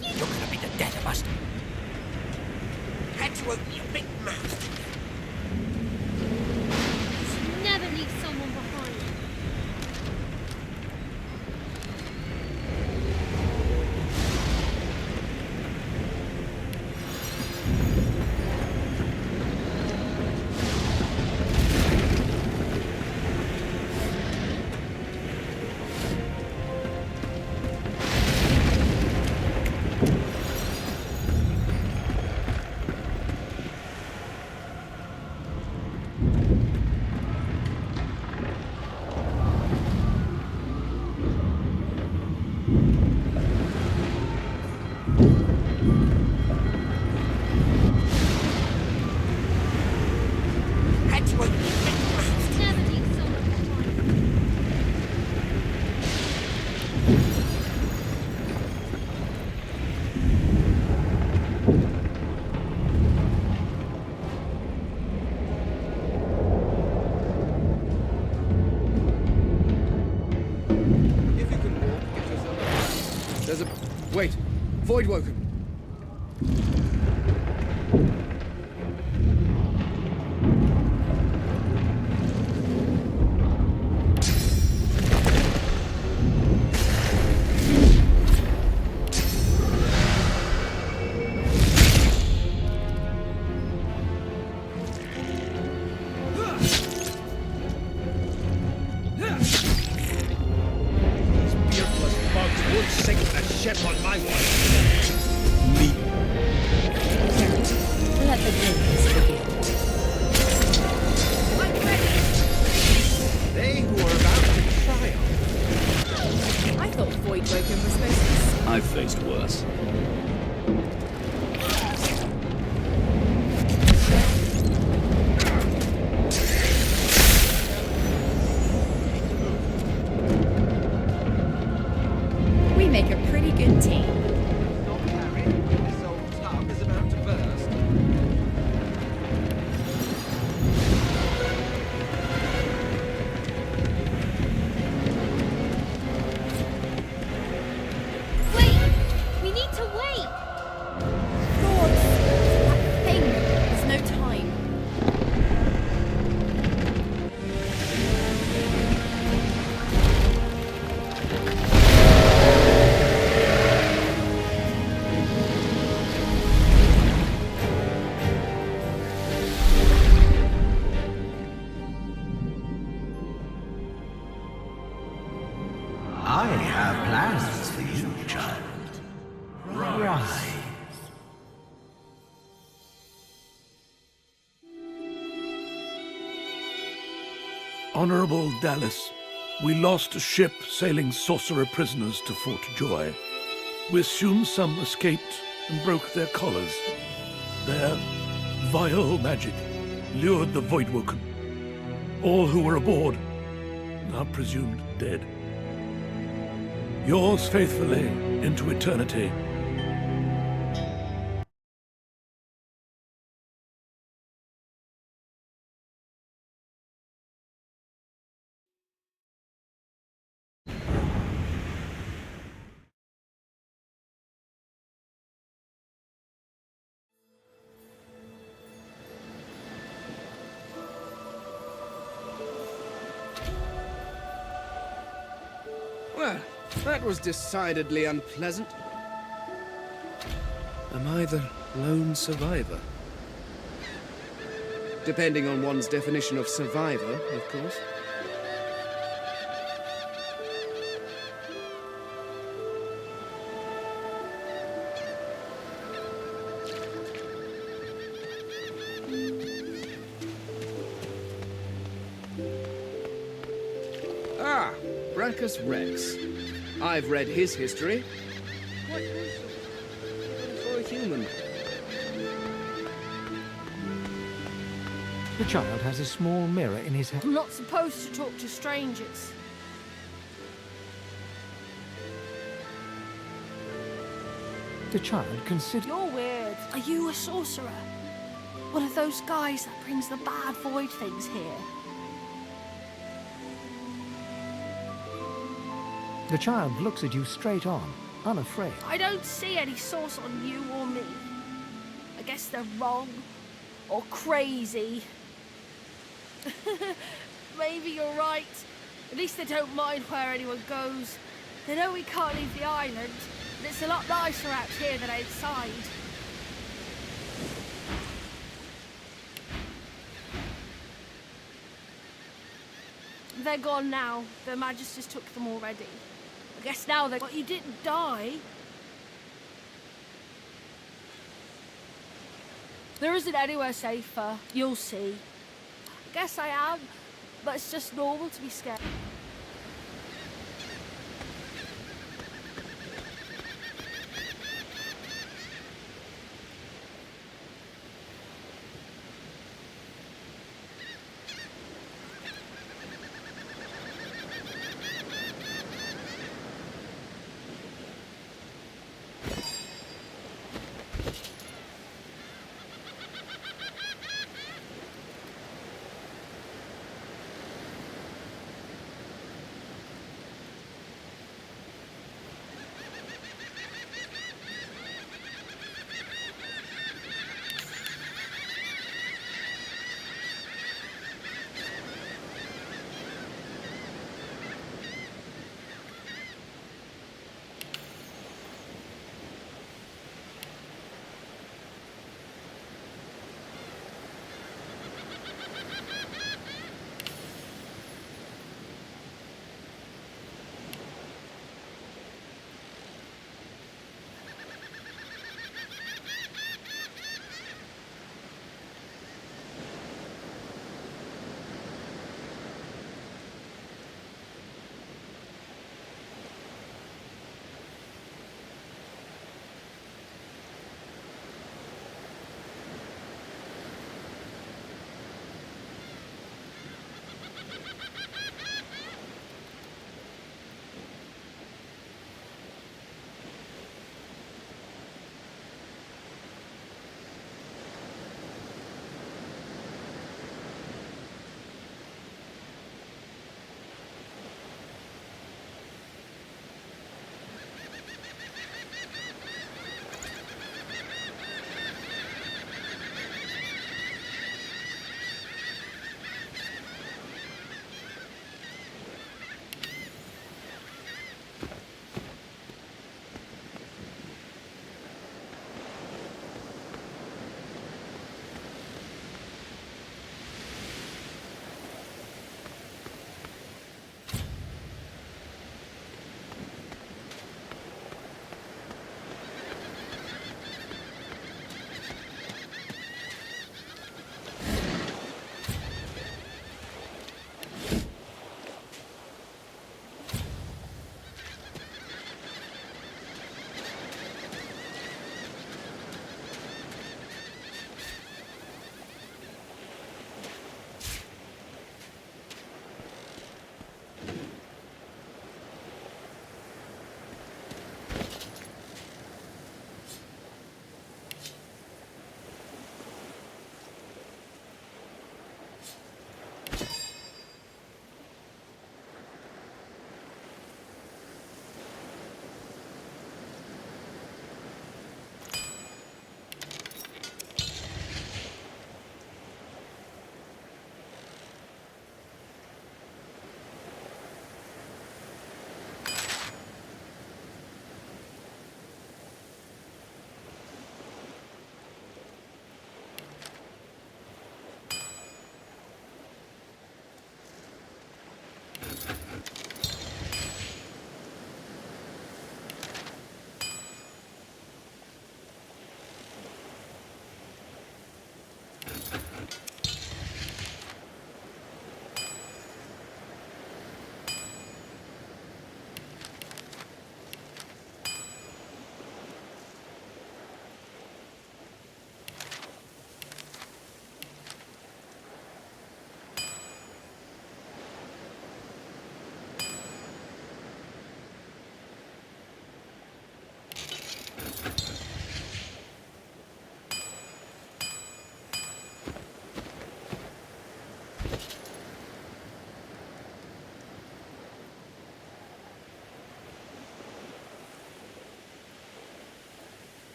You're gonna be the death of us. Had to open your big mouth. Never leave someone behind. There's a... Wait. Void Woken. Let the games begin. They who are about to triumph. I thought Void Woken was supposed I've faced worse. We make a pretty good team. This old tub is about to burst. Wait! We need to wait! Gods! That thing! There's no time. I have plans for you, child. Rise. Honorable Dallas, we lost a ship sailing sorcerer prisoners to Fort Joy. We assume some escaped and broke their collars. There, vile magic lured the Voidwoken. All who were aboard are presumed dead. Yours faithfully into eternity. Well, that was decidedly unpleasant. Am I the lone survivor? Depending on one's definition of survivor, of course. Ah, Brachus Rex. I've read his history. Quite gruesome for a human. The child has a small mirror in his hand. I'm not supposed to talk to strangers. The child considers... You're weird. Are you a sorcerer? One of those guys that brings the bad void things here? The child looks at you straight on, unafraid. I don't see any source on you or me. I guess they're wrong. Or crazy. Maybe you're right. At least they don't mind where anyone goes. They know we can't leave the island, and it's a lot nicer out here than outside. They're gone now. The Magisters took them already. I guess now they're... But you didn't die. There isn't anywhere safer. You'll see. I guess I am, but it's just normal to be scared.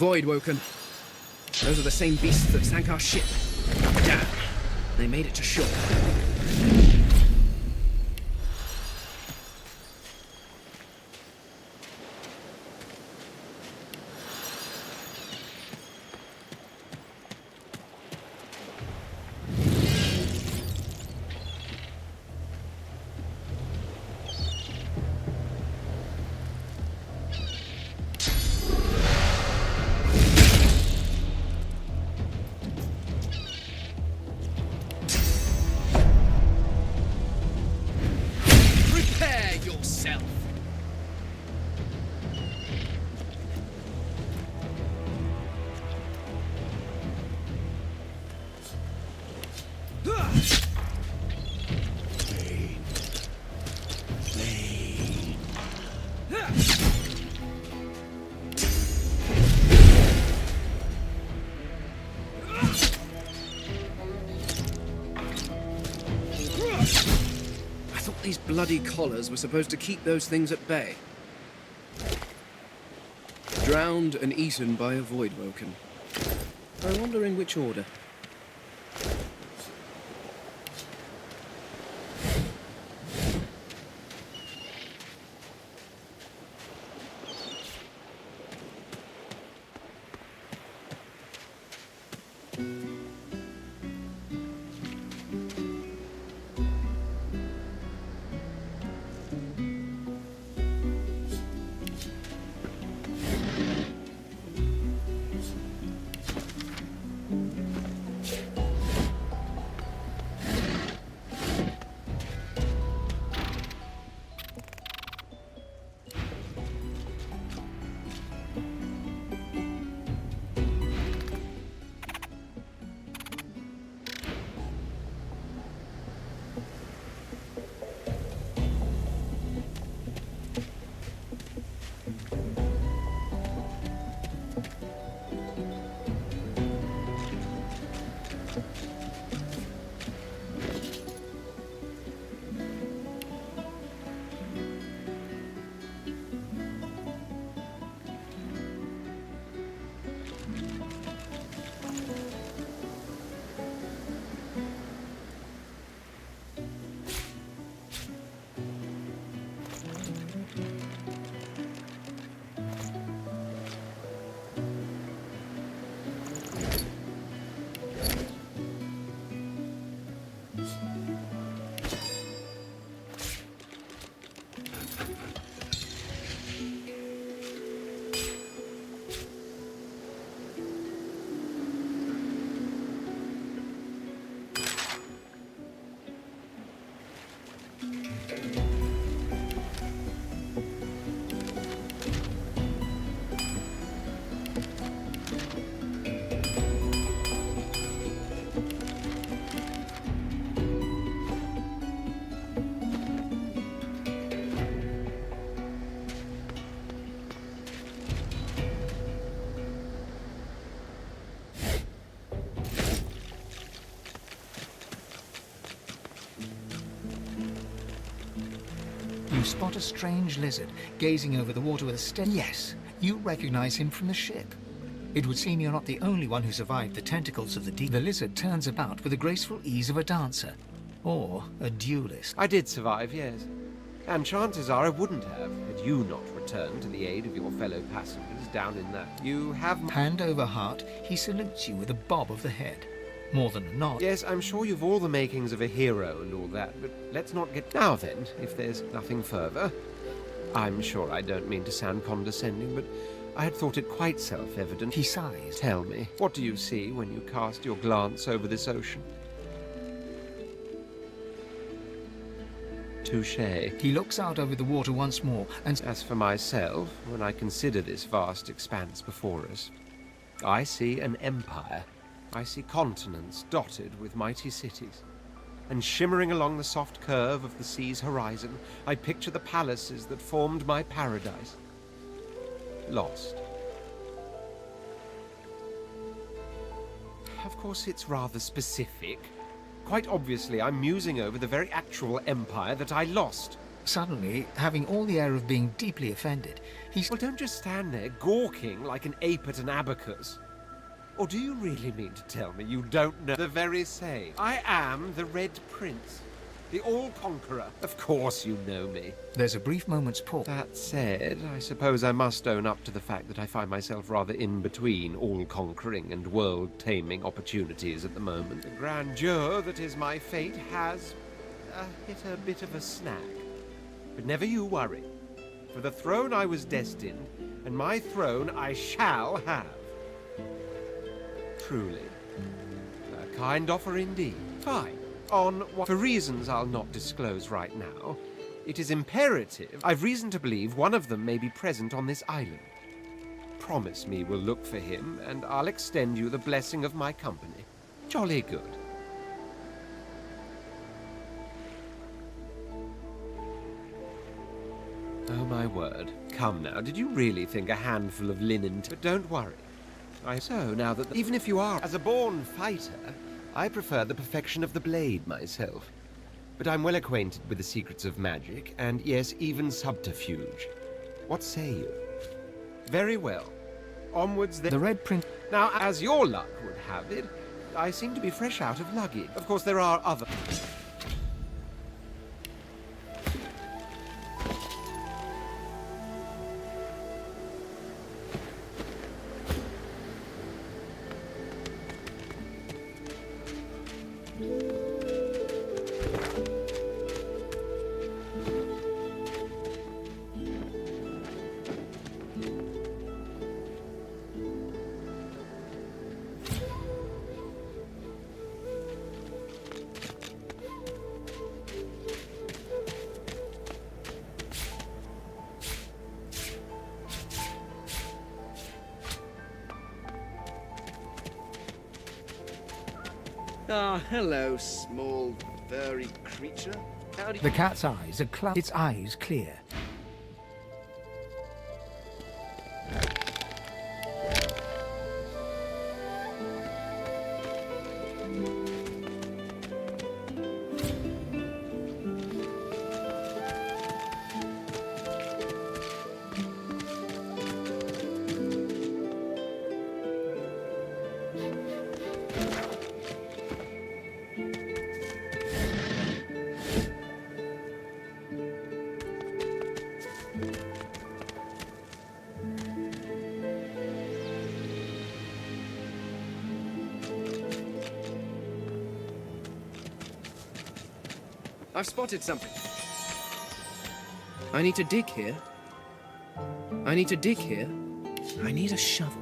Voidwoken. Those are the same beasts that sank our ship. Damn. They made it to shore. These bloody collars were supposed to keep those things at bay. Drowned and eaten by a Voidwoken. I wonder in which order. You spot a strange lizard gazing over the water with a steady... Yes, you recognize him from the ship. It would seem you're not the only one who survived the tentacles of the deep. The lizard turns about with the graceful ease of a dancer. Or a duelist. I did survive, yes. And chances are I wouldn't have, had you not returned to the aid of your fellow passengers down in that. You have... Hand over heart, he salutes you with a bob of the head. More than a nod. Yes, I'm sure you've all the makings of a hero and all that, but let's not get... Now then, if there's nothing further... I'm sure I don't mean to sound condescending, but I had thought it quite self-evident. He sighs. Tell me, what do you see when you cast your glance over this ocean? Touché. He looks out over the water once more, and... As for myself, when I consider this vast expanse before us, I see an empire. I see continents dotted with mighty cities. And shimmering along the soft curve of the sea's horizon, I picture the palaces that formed my paradise. Lost. Of course, it's rather specific. Quite obviously, I'm musing over the very actual empire that I lost. Suddenly, having all the air of being deeply offended, he's... Well, don't just stand there gawking like an ape at an abacus. Or do you really mean to tell me you don't know the very same? I am the Red Prince, the All-Conqueror. Of course you know me. There's a brief moment's pause. That said, I suppose I must own up to the fact that I find myself rather in between all-conquering and world-taming opportunities at the moment. The grandeur that is my fate has hit a bit of a snag. But never you worry. For the throne I was destined, and my throne I shall have. Truly. A kind offer indeed. Fine. On what... For reasons I'll not disclose right now, it is imperative. I've reason to believe one of them may be present on this island. Promise me we'll look for him, and I'll extend you the blessing of my company. Jolly good. Oh, my word. Come now, did you really think a handful of linen... But don't worry. So, now that... Even if you are... As a born fighter, I prefer the perfection of the blade myself. But I'm well acquainted with the secrets of magic, and yes, even subterfuge. What say you? Very well. Onwards then... The Red Prince... Now, as your luck would have it, I seem to be fresh out of luggage. Of course, there are other... Ah, hello, small, furry creature. How do you... The cat's eyes are its eyes clear. I've spotted something. I need to dig here. I need to dig here. I need a shovel.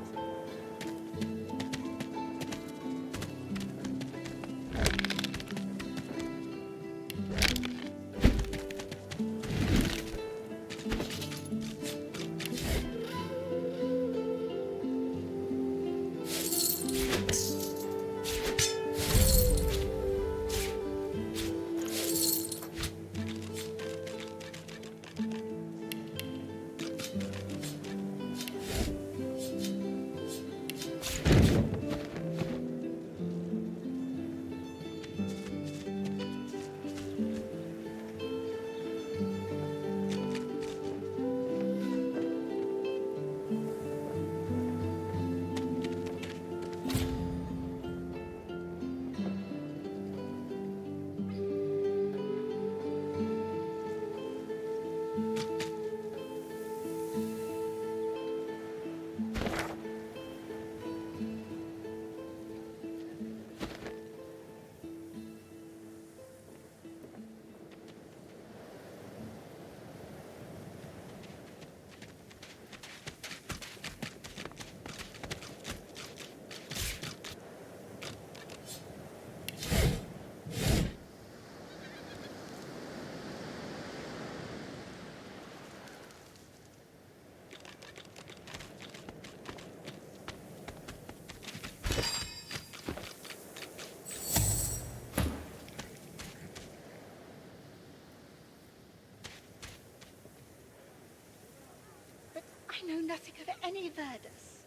nothing of any Verdus.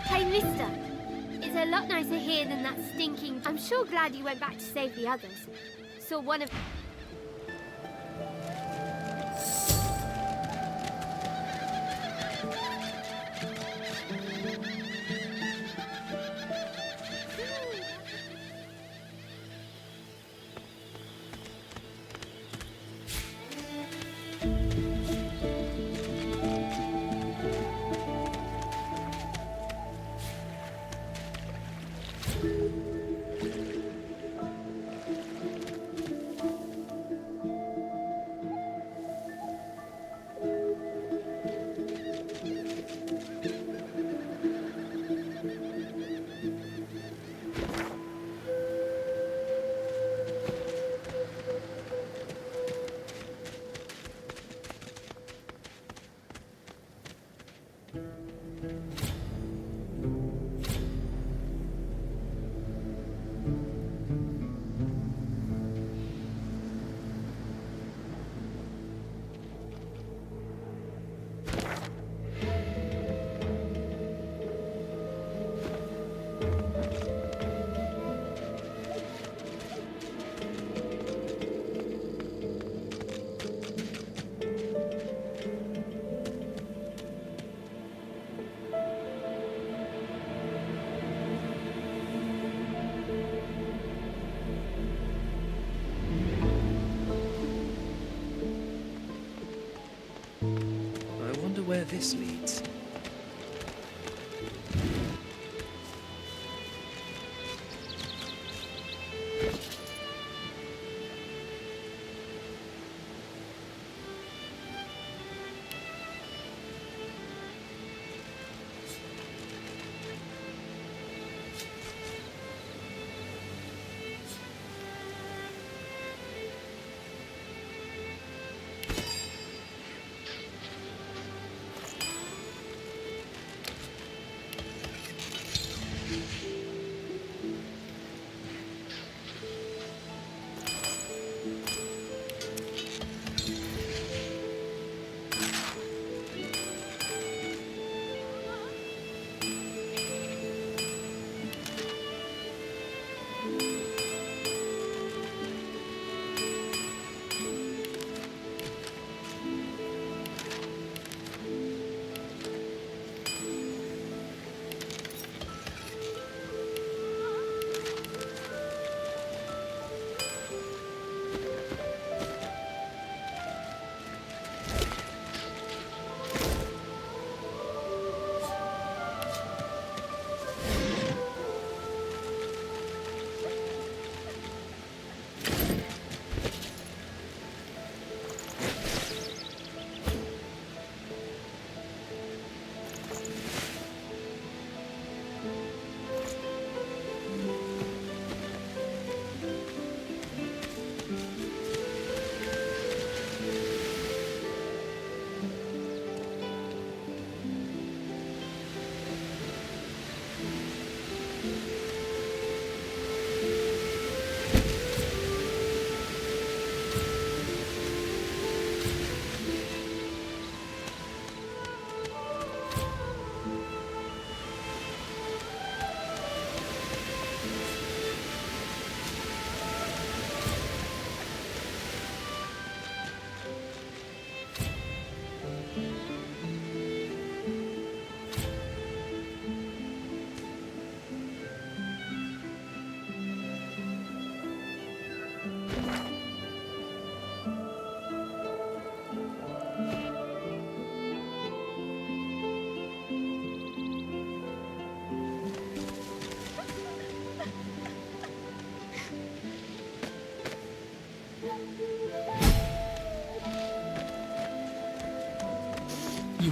Hey, mister. It's a lot nicer here than that stinking... I'm sure glad you went back to save the others. Saw one of... I wonder where this leads.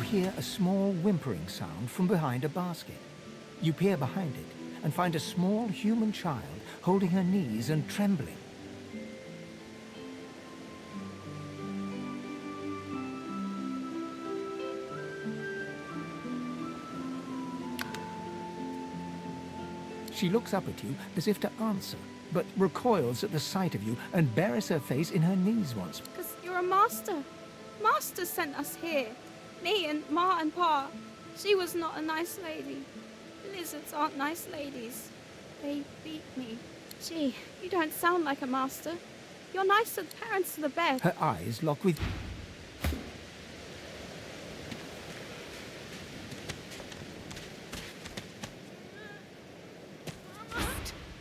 hear a small whimpering sound from behind a basket. You peer behind it and find a small human child holding her knees and trembling. She looks up at you as if to answer, but recoils at the sight of you and buries her face in her knees once. Because you're a master. Master sent us here. Me and Ma and Pa. She was not a nice lady. Lizards aren't nice ladies. They beat me. Gee, you don't sound like a master. You're nice to the parents to the bed. Her eyes lock with...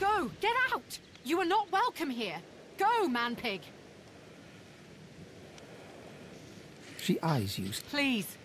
Go! Get out! You are not welcome here. Go, man-pig! She eyes you. Please.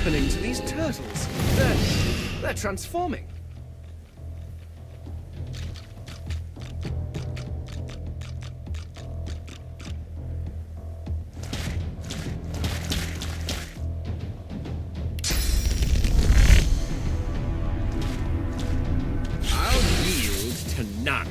happening to these turtles? They're transforming. I'll yield to none.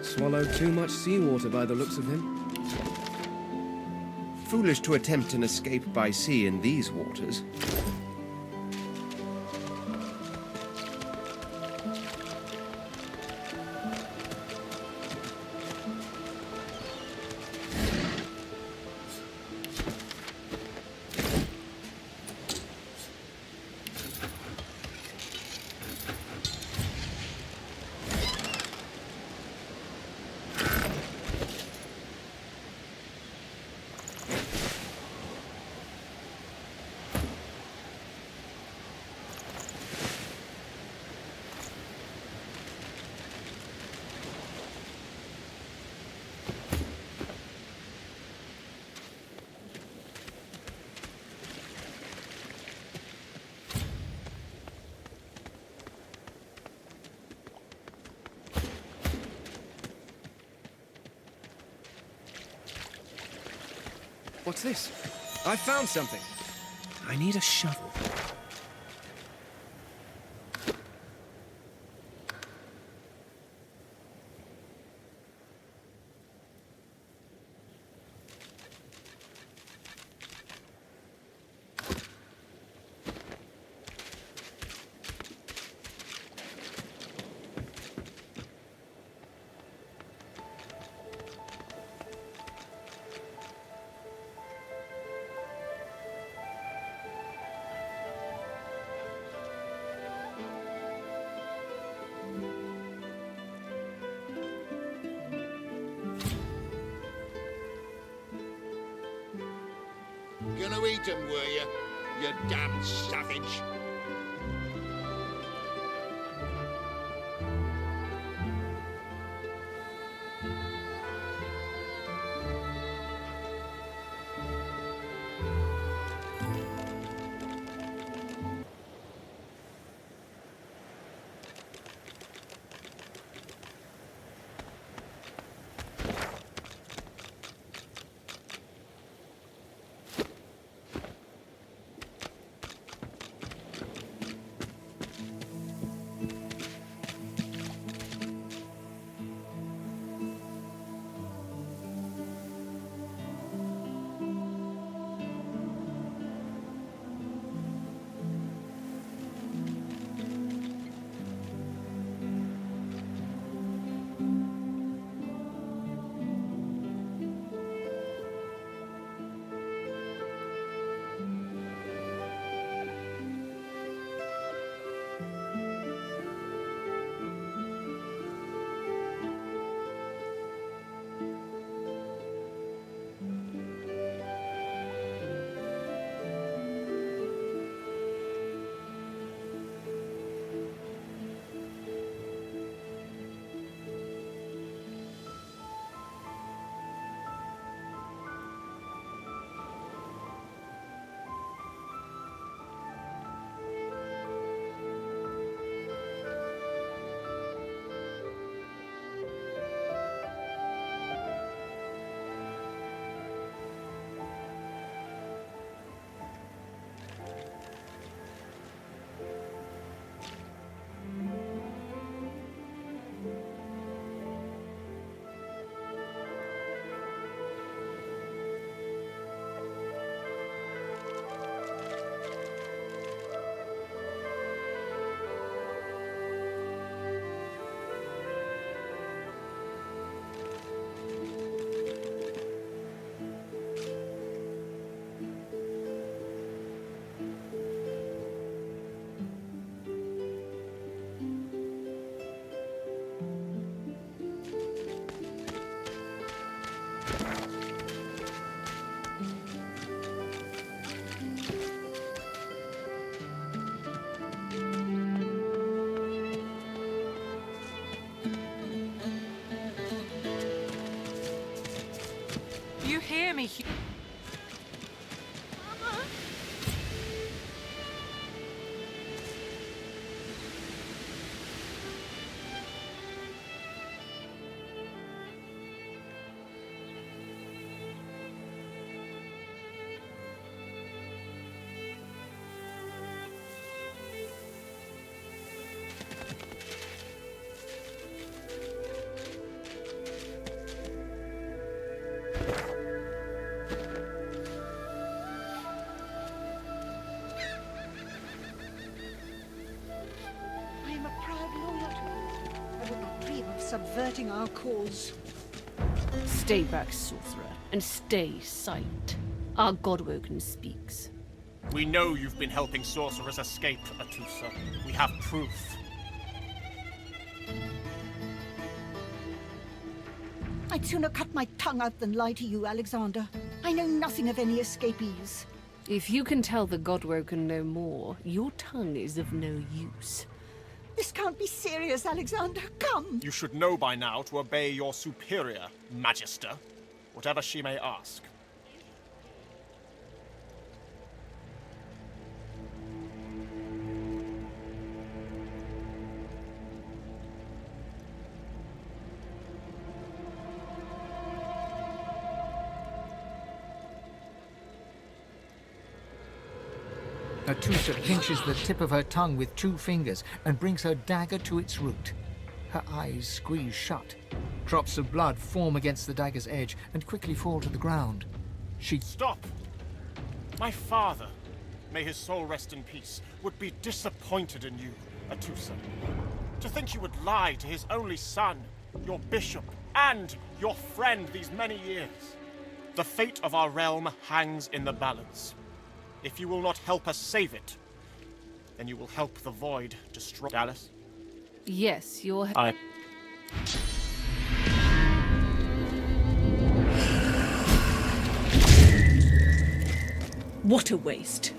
Swallowed too much seawater by the looks of him. Foolish to attempt an escape by sea in these waters. What's this? I found something. I need a shovel. Gonna eat 'em, were you? You damn savage. hear me, I am a proud loyal to you. I would not dream of subverting our cause. Stay back, sorcerer, and stay silent. Our Godwoken speaks. We know you've been helping sorcerers escape, Atusa. We have proof. I'd sooner cut my tongue out than lie to you, Alexander. I know nothing of any escapees. If you can tell the Godwoken no more, your tongue is of no use. This can't be serious, Alexander. Come! You should know by now to obey your superior, Magister, whatever she may ask. Atusa pinches the tip of her tongue with 2 fingers and brings her dagger to its root. Her eyes squeeze shut. Drops of blood form against the dagger's edge and quickly fall to the ground. She... Stop! My father, may his soul rest in peace, would be disappointed in you, Atusa. To think you would lie to his only son, your bishop, and your friend these many years. The fate of our realm hangs in the balance. If you will not help us save it, then you will help the Void destroy Dallas. Yes, you're... What a waste.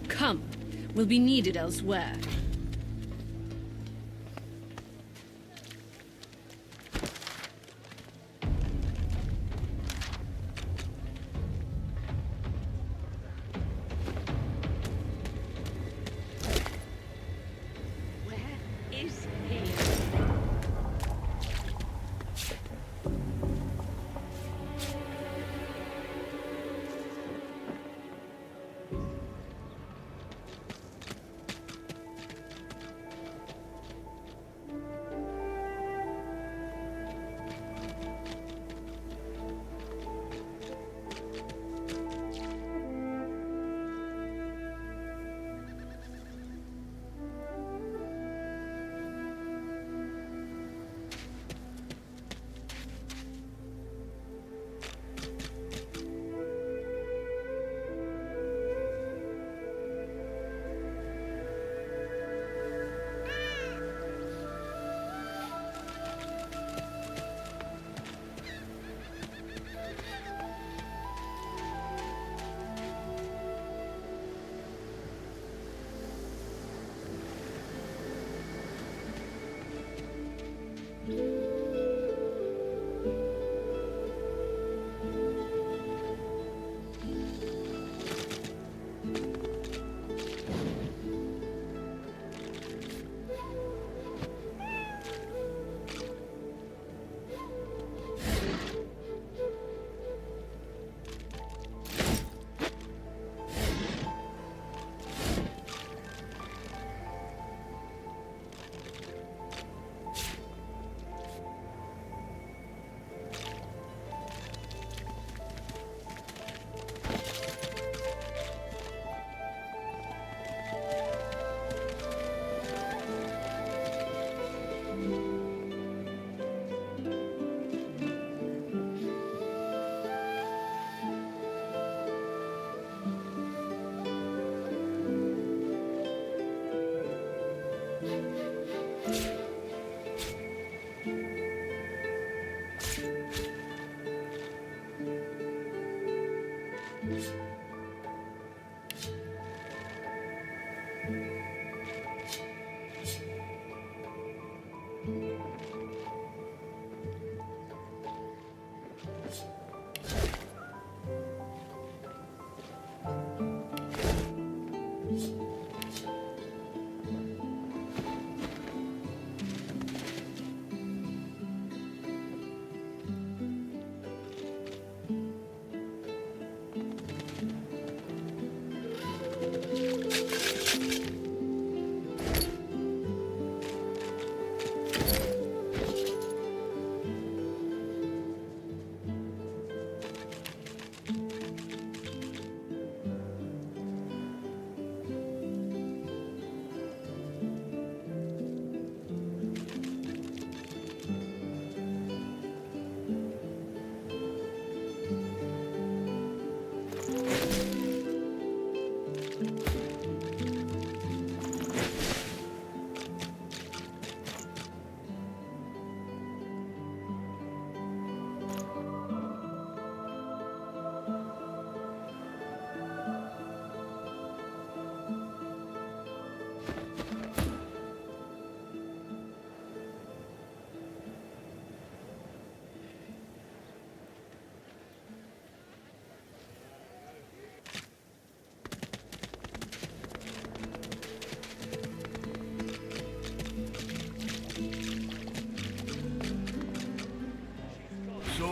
Come, we'll be needed elsewhere.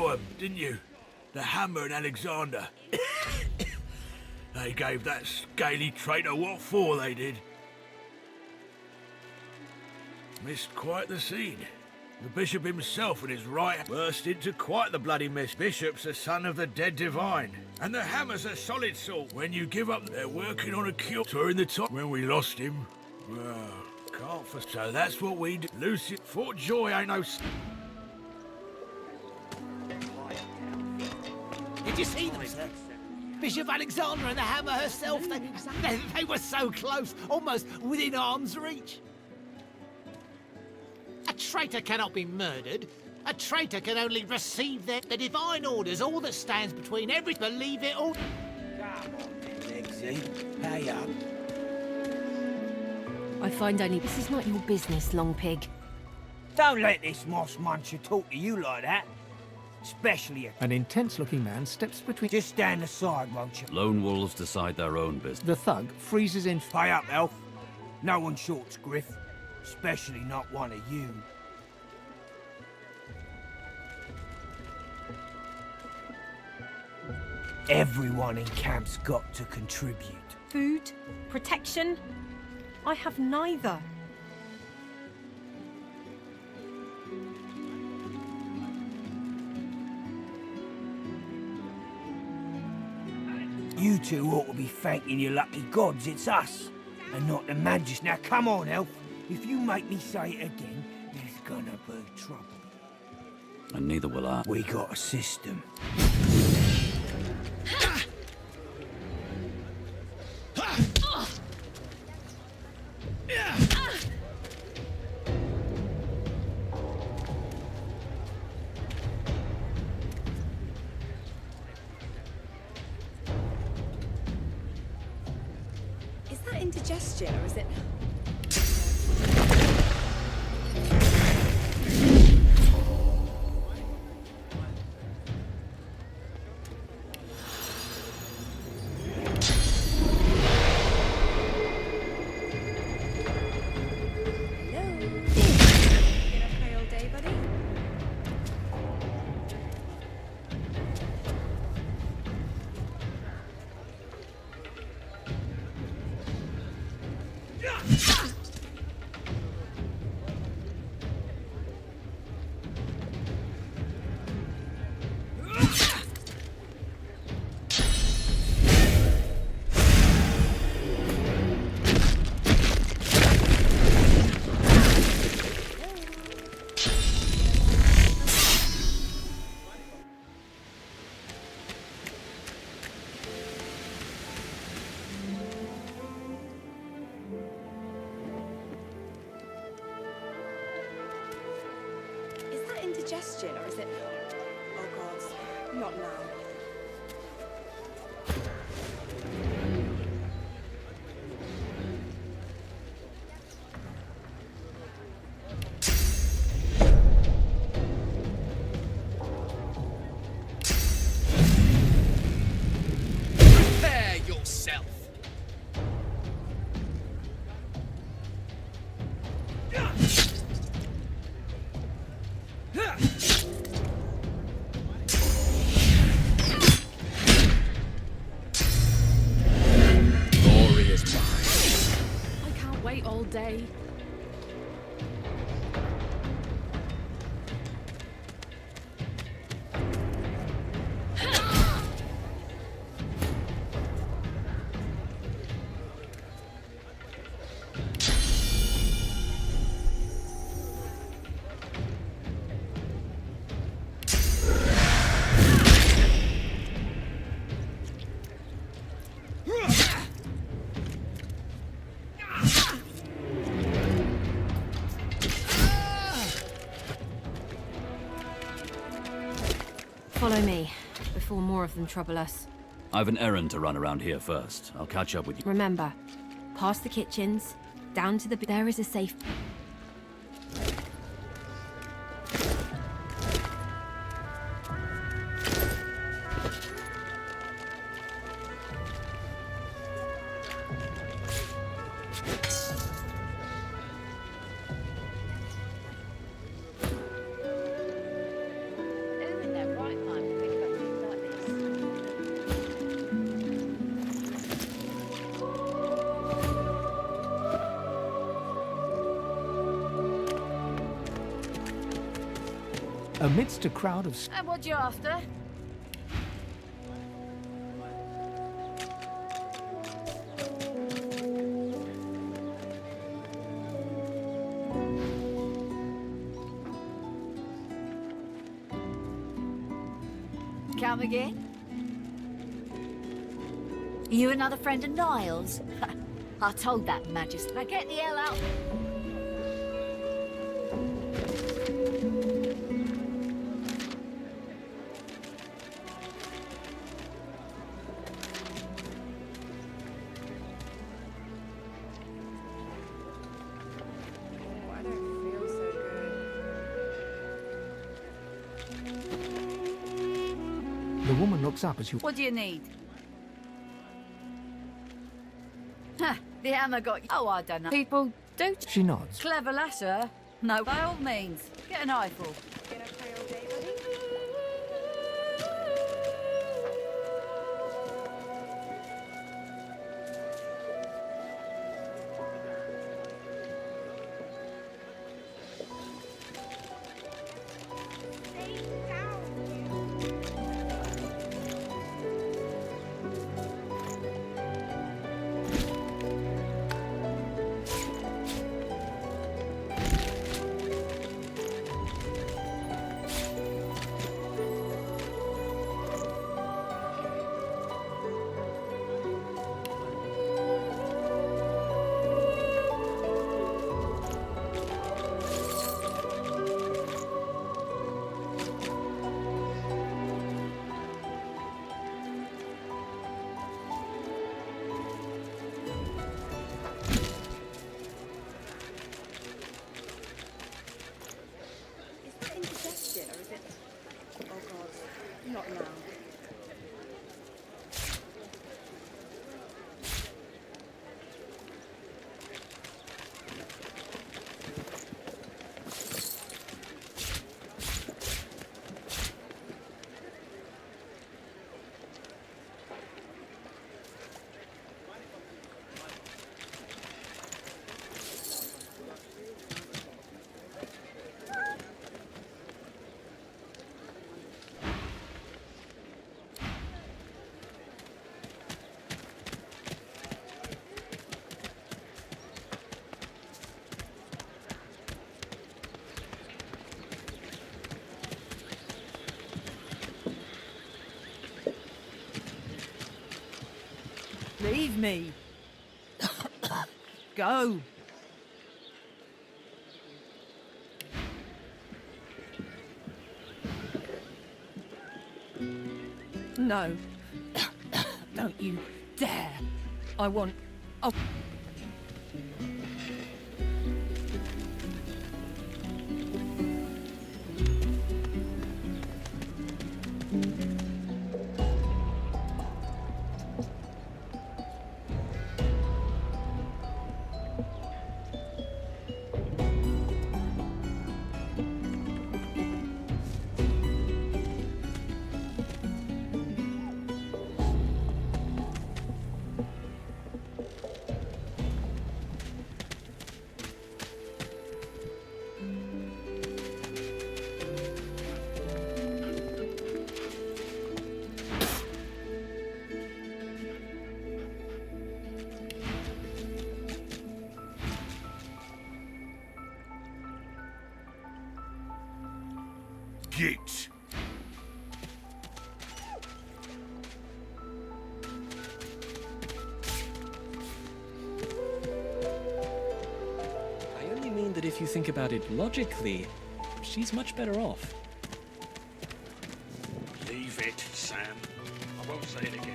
know them, didn't you? The Hammer and Alexander. They gave that scaly traitor what for, they did. Missed quite the scene. The bishop himself and his right burst into quite the bloody mess. Bishop's a son of the dead divine, and the Hammer's a solid sort. When you give up, they're working on a cure. During the time when we lost him, well, can't for. So that's what we did. Lucy, Fort Joy ain't no. Did you see them, sir? Bishop Alexander and the Hammer herself, they were so close, almost within arm's reach. A traitor cannot be murdered. A traitor can only receive the divine orders. All that stands between every believe it all. Come on, Lexi. Pay up. I find only this is not your business, Long Pig. Don't let this moss muncher talk to you like that. Especially a... An intense-looking man steps between... Just stand aside, won't you? Lone wolves decide their own business. The thug freezes in... Pay up, elf. No one shorts Griff. Especially not one of you. Everyone in camp's got to contribute. Food? Protection? I have neither. You two ought to be thanking your lucky gods it's us, and not the Magus. Now come on, elf. If you make me say it again, there's gonna be trouble. And neither will I. We got a system. Is that indigestion or is it... Indigestion, or is it... Oh, God. Not now. Prepare yourself. Glory is mine. I can't wait all day. Follow me, before more of them trouble us. I've an errand to run around here first. I'll catch up with you. Remember, past the kitchens, down to the... There is a safe... Oh, and they're right Amidst a crowd of And what you after? Come again? You another friend of Niles? I told that Majesty. Now get the hell out. The woman looks up as you... What do you need? Ha! The hammer got you. Oh, I don't know. People do... She nods. Clever lasser. No, by all means. Get an eyeful. Not now. Leave me. Go. No. Don't you dare. I want... Oh. Git. I only mean that if you think about it logically, she's much better off. Leave it, Sam. I won't say it again.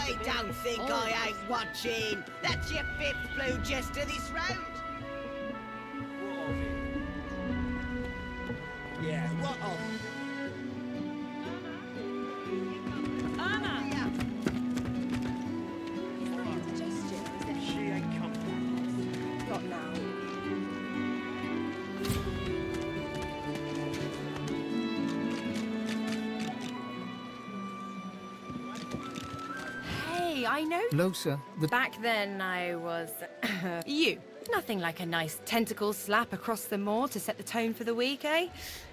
I don't think I ain't watching. That's your fifth blue jester this round. Yeah, what of? Anna! She ain't come back. Not now. I know. Losa, the... Back then, I was... you. Nothing like a nice tentacle slap across the moor to set the tone for the week, eh?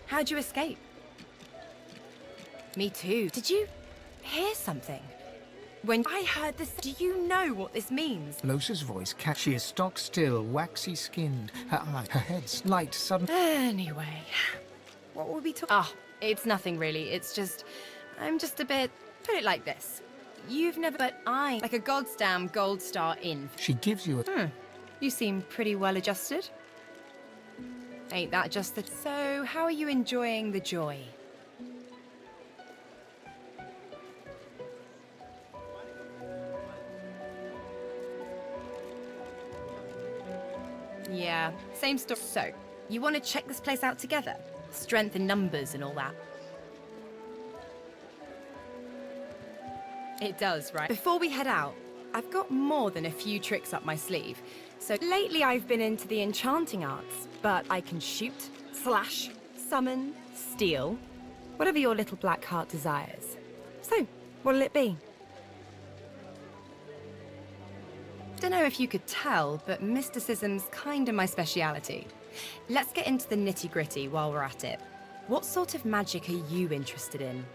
How'd you escape? Me too. Did you hear something? When I heard this, do you know what this means? Losa's voice She is stock still, waxy skinned, her eye, her head slight, sudden... Anyway, what were we talking... Ah, it's nothing really. It's just... I'm just a bit... Put it like this. You've never... But I... Like a god's damn gold star in. She gives you a... You seem pretty well adjusted. Ain't that just the... So, how are you enjoying the joy? Yeah, same story. So, you want to check this place out together? Strength in numbers and all that. It does, right? Before we head out, I've got more than a few tricks up my sleeve. So lately I've been into the enchanting arts, but I can shoot, slash, summon, steal, whatever your little black heart desires. So, what'll it be? Don't know if you could tell, but mysticism's kinda my speciality. Let's get into the nitty-gritty while we're at it. What sort of magic are you interested in?